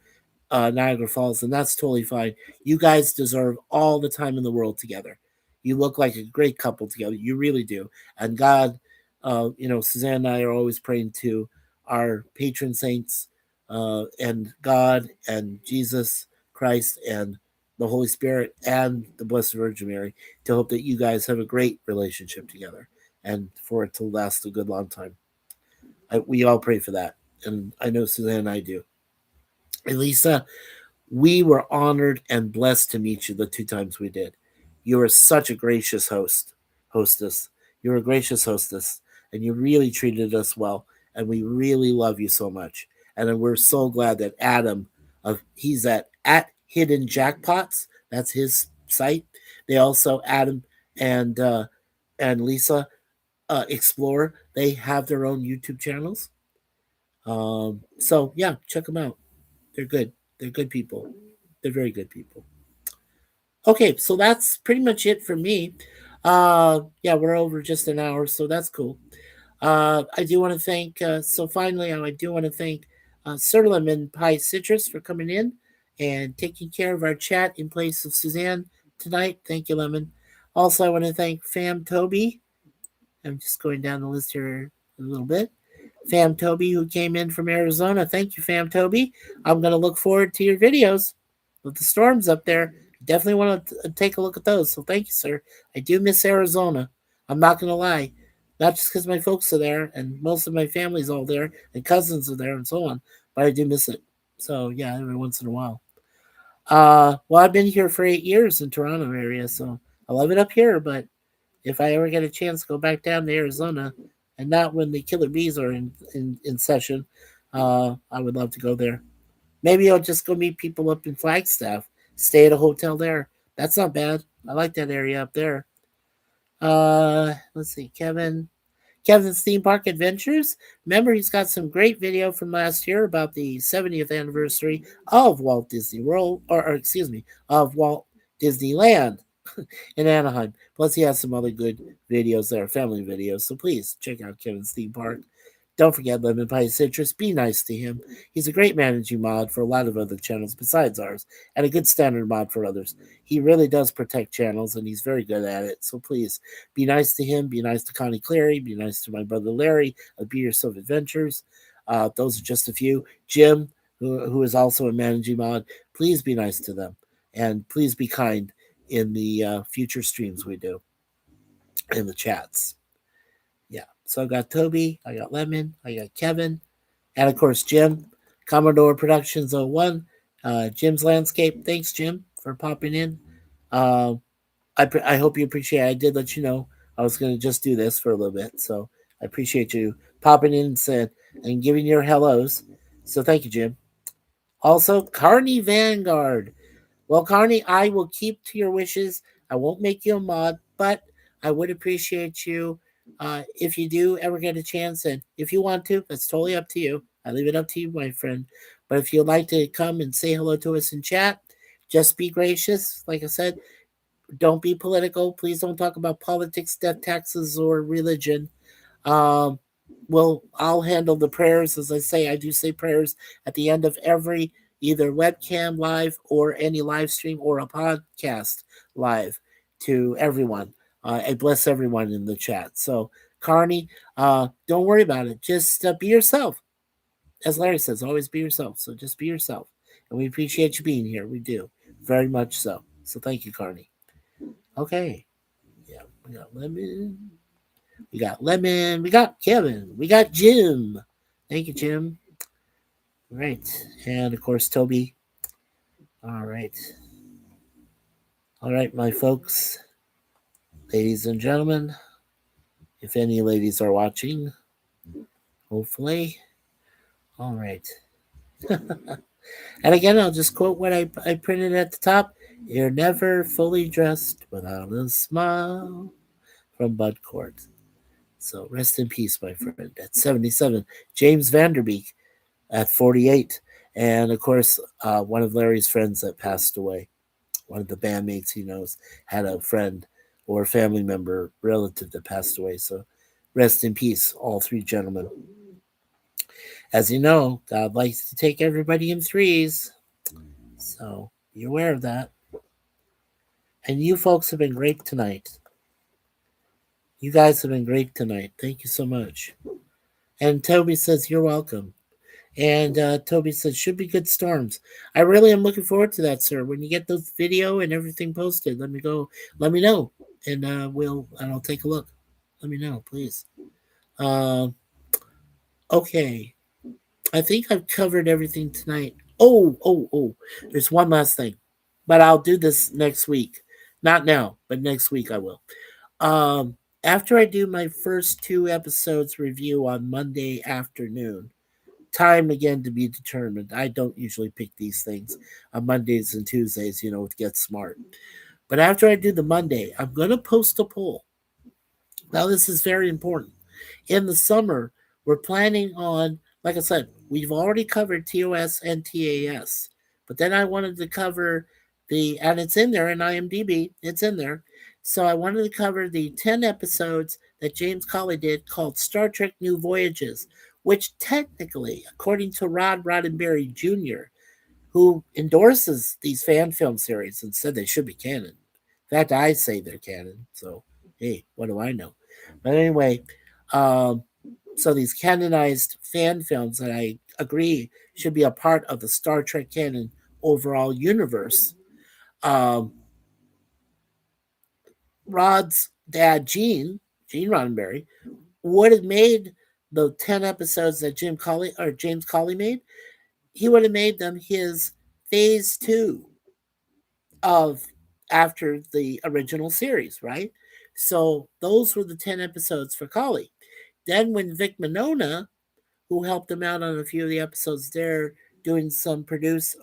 Speaker 1: Niagara Falls, and that's totally fine. You guys deserve all the time in the world together. You look like a great couple together. You really do. And God, Suzanne and I are always praying to our patron saints and God and Jesus Christ and the Holy Spirit and the Blessed Virgin Mary to hope that you guys have a great relationship together and for it to last a good long time. We all pray for that. And I know Suzanne and I do. And Lisa, we were honored and blessed to meet you the 2 times we did. You were such a gracious hostess. You're a gracious hostess, and you really treated us well, and we really love you so much. And we're so glad that Adam He's at Hidden Jackpots. That's his site. They also Adam and Lisa Explore. They have their own YouTube channels. So yeah, check them out. They're good. They're good people. They're very good people. Okay, so that's pretty much it for me. Yeah, we're over just an hour, so that's cool. I do want to thank, so finally, I do want to thank Sir Lemon Pie Citrus for coming in and taking care of our chat in place of Suzanne tonight. Thank you, Lemon. Also, I want to thank Fam Toby. I'm just going down the list here a little bit. Fam Toby, who came in from Arizona. Thank you, Fam Toby. I'm going to look forward to your videos with the storms up there. Definitely want to take a look at those. So thank you, sir. I do miss Arizona. I'm not going to lie. Not just because my folks are there and most of my family's all there and cousins are there and so on, but I do miss it. So yeah, every once in a while. Well, I've been here for 8 years in Toronto area, so I love it up here. But if I ever get a chance to go back down to Arizona, and not when the killer bees are in session, I would love to go there. Maybe I'll just go meet people up in Flagstaff, stay at a hotel there. That's not bad. I like that area up there. Let's see, Kevin's Theme Park Adventures. Remember, he's got some great video from last year about the 70th anniversary of Walt Disney World, or excuse me, of Walt Disneyland in Anaheim. Plus, he has some other good videos there, family videos. So please check out Kevin's Theme Park. Don't forget Lemon Pie Citrus. Be nice to him. He's a great managing mod for a lot of other channels besides ours, and a good standard mod for others. He really does protect channels, and he's very good at it. So please be nice to him. Be nice to Connie Clary. Be nice to my brother Larry of Be Yourself Adventures. Those are just a few. Jim, who is also a managing mod. Please be nice to them, and please be kind in the future streams we do in the chats. Yeah. So I got Toby, I got Lemon, I got Kevin, and of course Jim, Commodore Productions 01, Jim's Landscape. Thanks, Jim, for popping in. Uh, I hope you appreciate it. I did let you know I was going to just do this for a little bit. So I appreciate you popping in and giving your hellos. So thank you, Jim. Also, Carney Vanguard. Well, Carney, I will keep to your wishes. I won't make you a mod, but I would appreciate you if you do ever get a chance. And if you want to, that's totally up to you. I leave it up to you, my friend. But if you'd like to come and say hello to us in chat, just be gracious. Like I said, don't be political. Please don't talk about politics, death, taxes, or religion. Um, well, I'll handle the prayers. As I say, I do say prayers at the end of every either webcam live or any live stream or a podcast live to everyone. I bless everyone in the chat. So, Carney, don't worry about it. Just be yourself. As Larry says, always be yourself. So just be yourself. And we appreciate you being here. We do. Very much so. So thank you, Carney. Okay. Yeah, we got Lemon. We got Lemon. We got Kevin. We got Jim. Thank you, Jim. Right. And of course, Toby. All right. All right, my folks, ladies and gentlemen, if any ladies are watching, hopefully. All right. And again, I'll just quote what I printed at the top. You're never fully dressed without a smile, from Bud Cort. So rest in peace, my friend. At 77, James Vanderbeek at 48. And of course, one of Larry's friends that passed away, one of the bandmates he knows, had a friend or family member, relative that passed away. So rest in peace, all three gentlemen. As you know, God likes to take everybody in threes. So you're aware of that. And you folks have been great tonight. You guys have been great tonight. Thank you so much. And Toby says, you're welcome. And Toby says, should be good storms. I really am looking forward to that, sir. When you get the video and everything posted, let me know. And I'll take a look. Let me know, please. Okay. I think I've covered everything tonight. Oh. There's one last thing. But I'll do this next week. Not now, but next week I will. After I do my first 2 episodes review on Monday afternoon, time again to be determined. I don't usually pick these things on Mondays and Tuesdays, with Get Smart. But after I do the Monday, I'm going to post a poll. Now, this is very important. In the summer, we're planning on, like I said, we've already covered TOS and TAS. But then I wanted to cover and it's in there in IMDb, it's in there. So I wanted to cover the 10 episodes that James Colley did called Star Trek New Voyages, which technically, according to Rod Roddenberry Jr., who endorses these fan film series and said they should be canon. In fact, I say they're canon. So, hey, what do I know? But anyway, um, so these canonized fan films that I agree should be a part of the Star Trek canon overall universe. Um, Rod's dad, Gene Roddenberry, would have made the 10 episodes that James Colley made. He would have made them his phase two of after the original series, right? So those were the 10 episodes for Colley. Then when Vic Mignogna, who helped him out on a few of the episodes there, doing some producing,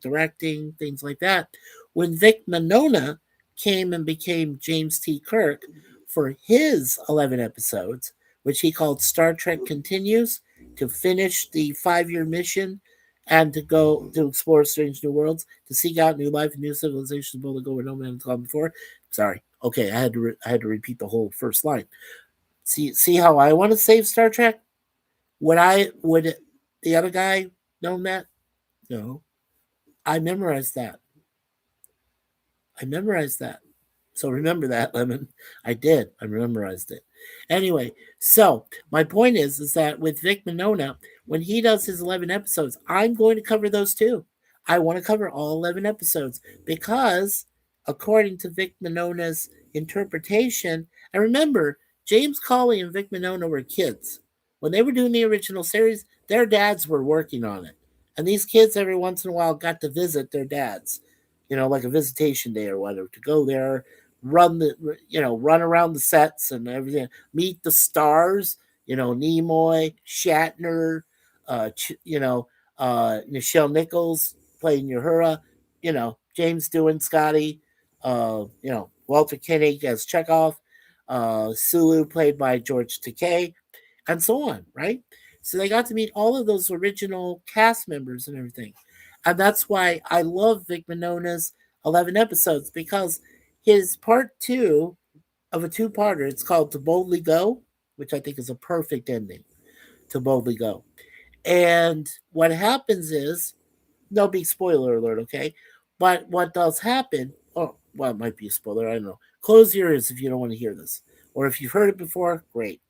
Speaker 1: directing, things like that. When Vic Mignogna came and became James T. Kirk for his 11 episodes, which he called Star Trek Continues, to finish the 5-year mission and to go to explore strange new worlds, to seek out new life and new civilizations, able to go where no man has gone before. Sorry, okay, I had to repeat the whole first line. See how I want to save Star Trek? Would the other guy know that? No. I memorized that. I memorized that. So remember that, Lemon. I did. I memorized it. Anyway, so my point is that with Vic Mignogna, when he does his 11 episodes, I'm going to cover those too. I want to cover all 11 episodes because, according to Vic Mignogna's interpretation, and remember, James Colley and Vic Mignogna were kids. When they were doing the original series, their dads were working on it. And these kids every once in a while got to visit their dads, like a visitation day or whatever, to go there, run around the sets and everything, meet the stars, Nimoy, Shatner, Nichelle Nichols playing Uhura, James Doohan, Scotty, Walter Koenig as Chekhov, Sulu played by George Takei, and so on, right? So they got to meet all of those original cast members and everything. And that's why I love Vic Mignogna's 11 episodes, because his part two of a two-parter, it's called To Boldly Go, which I think is a perfect ending, To Boldly Go. And what happens is, no big spoiler alert, okay? But what does happen, well, it might be a spoiler, I don't know. Close your ears if you don't want to hear this. Or if you've heard it before, great.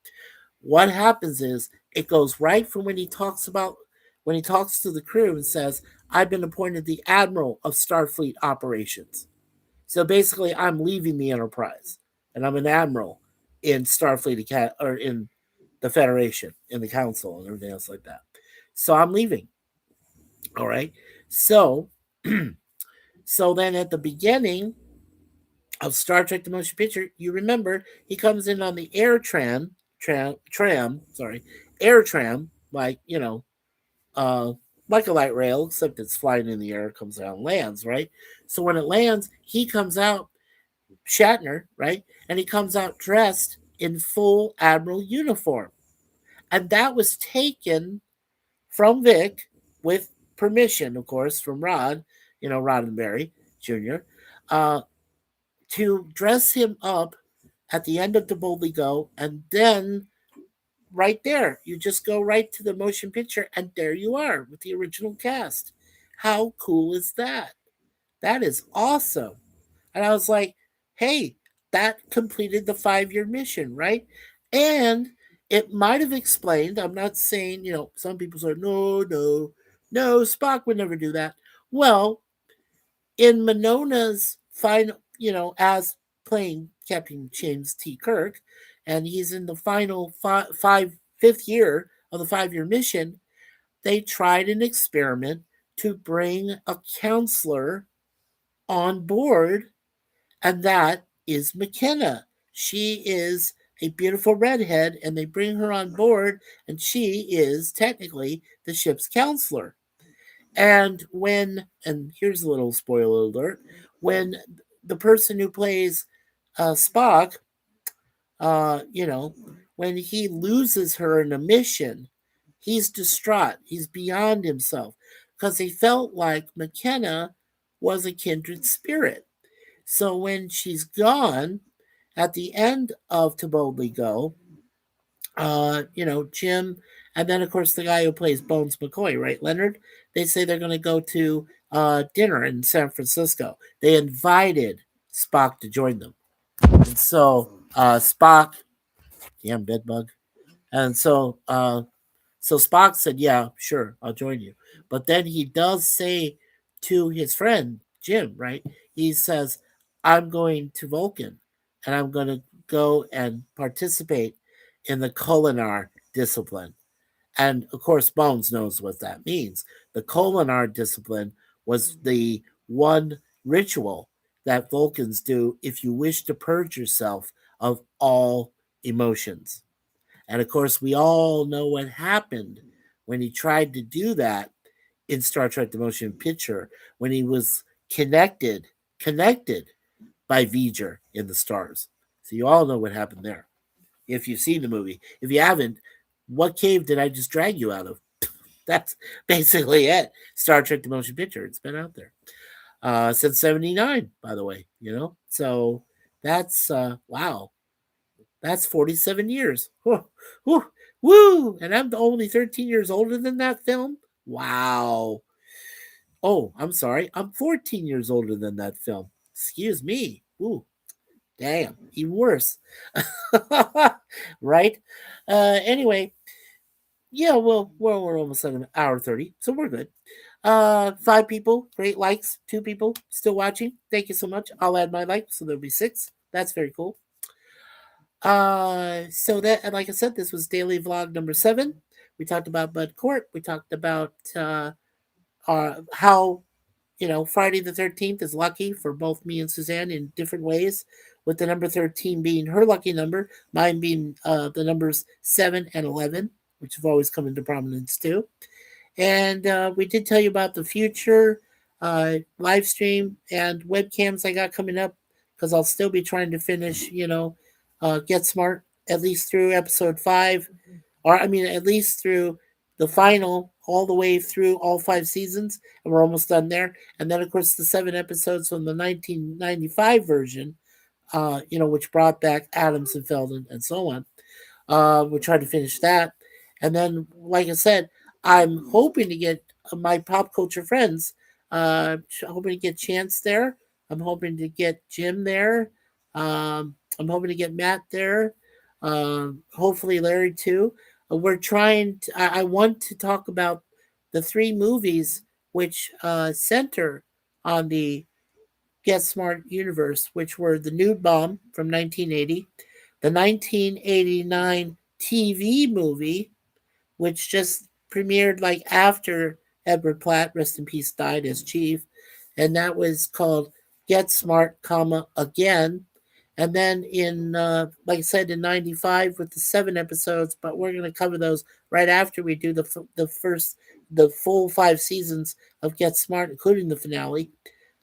Speaker 1: What happens is, it goes right from when he talks to the crew and says, I've been appointed the Admiral of Starfleet Operations. So basically, I'm leaving the Enterprise, and I'm an admiral in Starfleet or in the Federation, in the Council, and everything else like that. So I'm leaving. All right. So, so then at the beginning of Star Trek: The Motion Picture, you remember he comes in on the air tram, like uh, like a light rail, except it's flying in the air, comes down, lands, right? So when it lands, he comes out, Shatner, right? And he comes out dressed in full Admiral uniform. And that was taken from Vic with permission, of course, from Roddenberry Jr., uh, to dress him up at the end of The Boldly Go. And then right there, you just go right to the motion picture, and there you are with the original cast. How cool is that? That is awesome. And I was like, hey, that completed the 5-year mission, right? And it might have explained, I'm not saying, some people say, no, Spock would never do that. Well, in Mignogna's final, as playing Captain James T. Kirk, and he's in the final fifth year of the 5-year mission, they tried an experiment to bring a counselor on board, and that is McKenna. She is a beautiful redhead, and they bring her on board, and she is technically the ship's counselor. And here's a little spoiler alert, when the person who plays Spock, you know, when he loses her in a mission, he's distraught. He's beyond himself because he felt like McKenna was a kindred spirit. So when she's gone, at the end of To Boldly Go, Jim, and then of course the guy who plays Bones McCoy, right, Leonard? They say they're going to go to dinner in San Francisco. They invited Spock to join them, and so Spock, damn bedbug, and so Spock said, "Yeah, sure, I'll join you." But then he does say to his friend Jim, right? He says, "I'm going to Vulcan, and I'm going to go and participate in the Kulinar discipline." And of course, Bones knows what that means. The Kulinar discipline was the one ritual that Vulcans do if you wish to purge yourself of all emotions. And of course, we all know what happened when he tried to do that in Star Trek The Motion Picture when he was connected by V'ger in the stars. So you all know what happened there. If you've seen the movie. If you haven't, what cave did I just drag you out of? That's basically it. Star Trek The Motion Picture. It's been out there. Since 79, by the way, So that's wow. That's 47 years. Whew, whew, woo! And I'm only 13 years older than that film? Wow. Oh, I'm sorry. I'm 14 years older than that film. Excuse me. Ooh, damn. Even worse. Right? Anyway, yeah, well, we're almost at an hour 30, so we're good. 5 people, great likes. 2 people still watching. Thank you so much. I'll add my like, so there'll be 6. That's very cool. So that, like I said, this was daily vlog number 7. We talked about Bud Cort. We talked about how Friday the 13th is lucky for both me and Suzanne in different ways, with the number 13 being her lucky number, mine being the numbers 7 and 11, which have always come into prominence too. And we did tell you about the future live stream and webcams I got coming up because I'll still be trying to finish, Get Smart at least through episode 5, or I mean, at least through the final, all the way through all 5 seasons, and we're almost done there. And then, of course, the 7 episodes from the 1995 version, which brought back Adams and Feldon and so on. We tried to finish that. And then, like I said, I'm hoping to get my pop culture friends. Hoping to get Chance there. I'm hoping to get Jim there. I'm hoping to get Matt there. Hopefully Larry too. We're trying. I want to talk about the 3 movies which center on the Get Smart universe, which were the Nude Bomb from 1980, the 1989 TV movie, which just premiered like after Edward Platt, rest in peace, died as chief, and that was called Get Smart, comma again. And then in, like I said, in '95 with the 7 episodes, but we're going to cover those right after we do the full 5 seasons of Get Smart, including the finale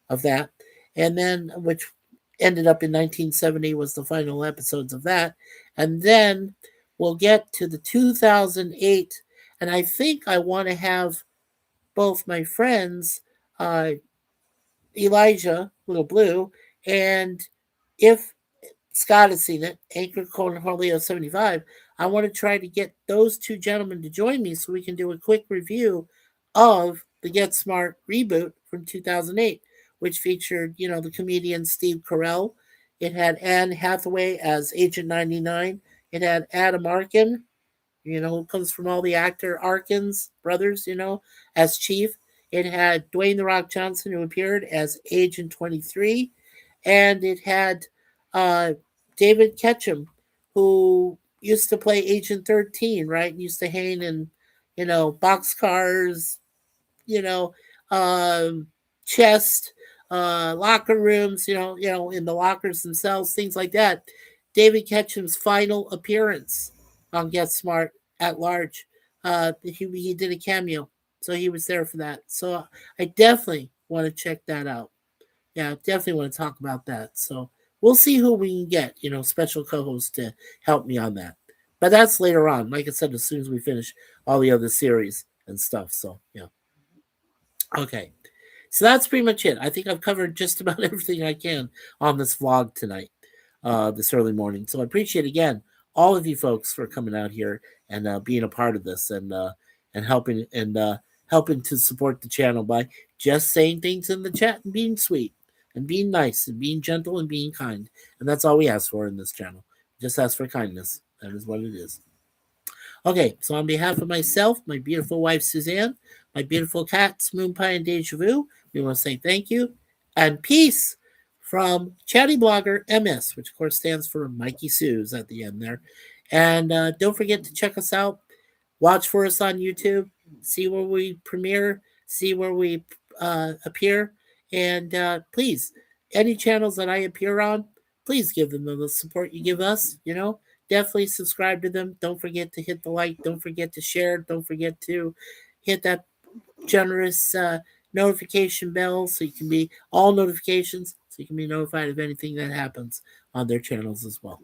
Speaker 1: of that, and then which ended up in 1970 was the final episodes of that, and then we'll get to the 2008, and I think I want to have both my friends, uh, Elijah Little Blue, and if Scott has seen it, Anchor Cornholio 75. I want to try to get those 2 gentlemen to join me so we can do a quick review of the Get Smart reboot from 2008, which featured, the comedian Steve Carell. It had Anne Hathaway as Agent 99. It had Adam Arkin, who comes from all the actor Arkins brothers, as Chief. It had Dwayne The Rock Johnson, who appeared as Agent 23, and it had uh, David Ketchum, who used to play Agent 13, right? Used to hang in, boxcars, you know, um, chest, locker rooms, in the lockers themselves, things like that. David Ketchum's final appearance on Get Smart at Large. He did a cameo, so he was there for that. So I definitely want to check that out. Yeah, definitely want to talk about that. So we'll see who we can get, special co-host to help me on that. But that's later on. Like I said, as soon as we finish all the other series and stuff. So yeah. Okay. So that's pretty much it. I think I've covered just about everything I can on this vlog tonight, this early morning. So I appreciate again all of you folks for coming out here and being a part of this and helping to support the channel by just saying things in the chat and being sweet and being nice and being gentle and being kind. And that's all we ask for in this channel. Just ask for kindness. That is what it is. Okay, so on behalf of myself, my beautiful wife Suzanne, my beautiful cats Moon Pie and Deja Vu, we want to say thank you and peace from ChattyBloggerMS, which of course stands for Mikey Sue's at the end there. And don't forget to check us out. Watch for us on YouTube. See where we premiere. See where we appear. And please, any channels that I appear on, please give them the support you give us. Definitely subscribe to them. Don't forget to hit the like. Don't forget to share. Don't forget to hit that generous notification bell so you can be all notifications so you can be notified of anything that happens on their channels as well.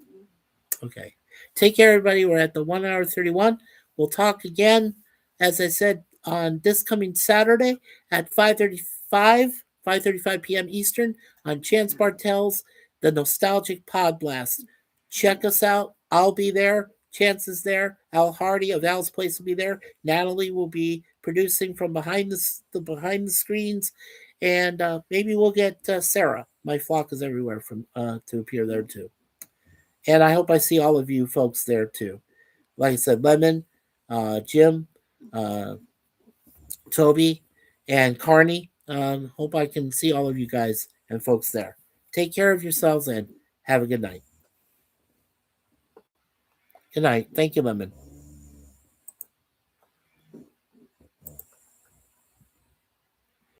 Speaker 1: Okay. Take care, everybody. We're at the 1 hour 31. We'll talk again, as I said, on this coming Saturday at 5:35 p.m. Eastern on Chance Bartel's The Nostalgic Pod Blast. Check us out. I'll be there. Chance is there. Al Hardy of Al's Place will be there. Natalie will be producing from behind the screens, and maybe we'll get Sarah. My flock is everywhere from to appear there too. And I hope I see all of you folks there too. Like I said, Lemon, Jim, uh, Toby, and Carney. Hope I can see all of you guys and folks there. Take care of yourselves and have a good night. Good night. Thank you, Lemon.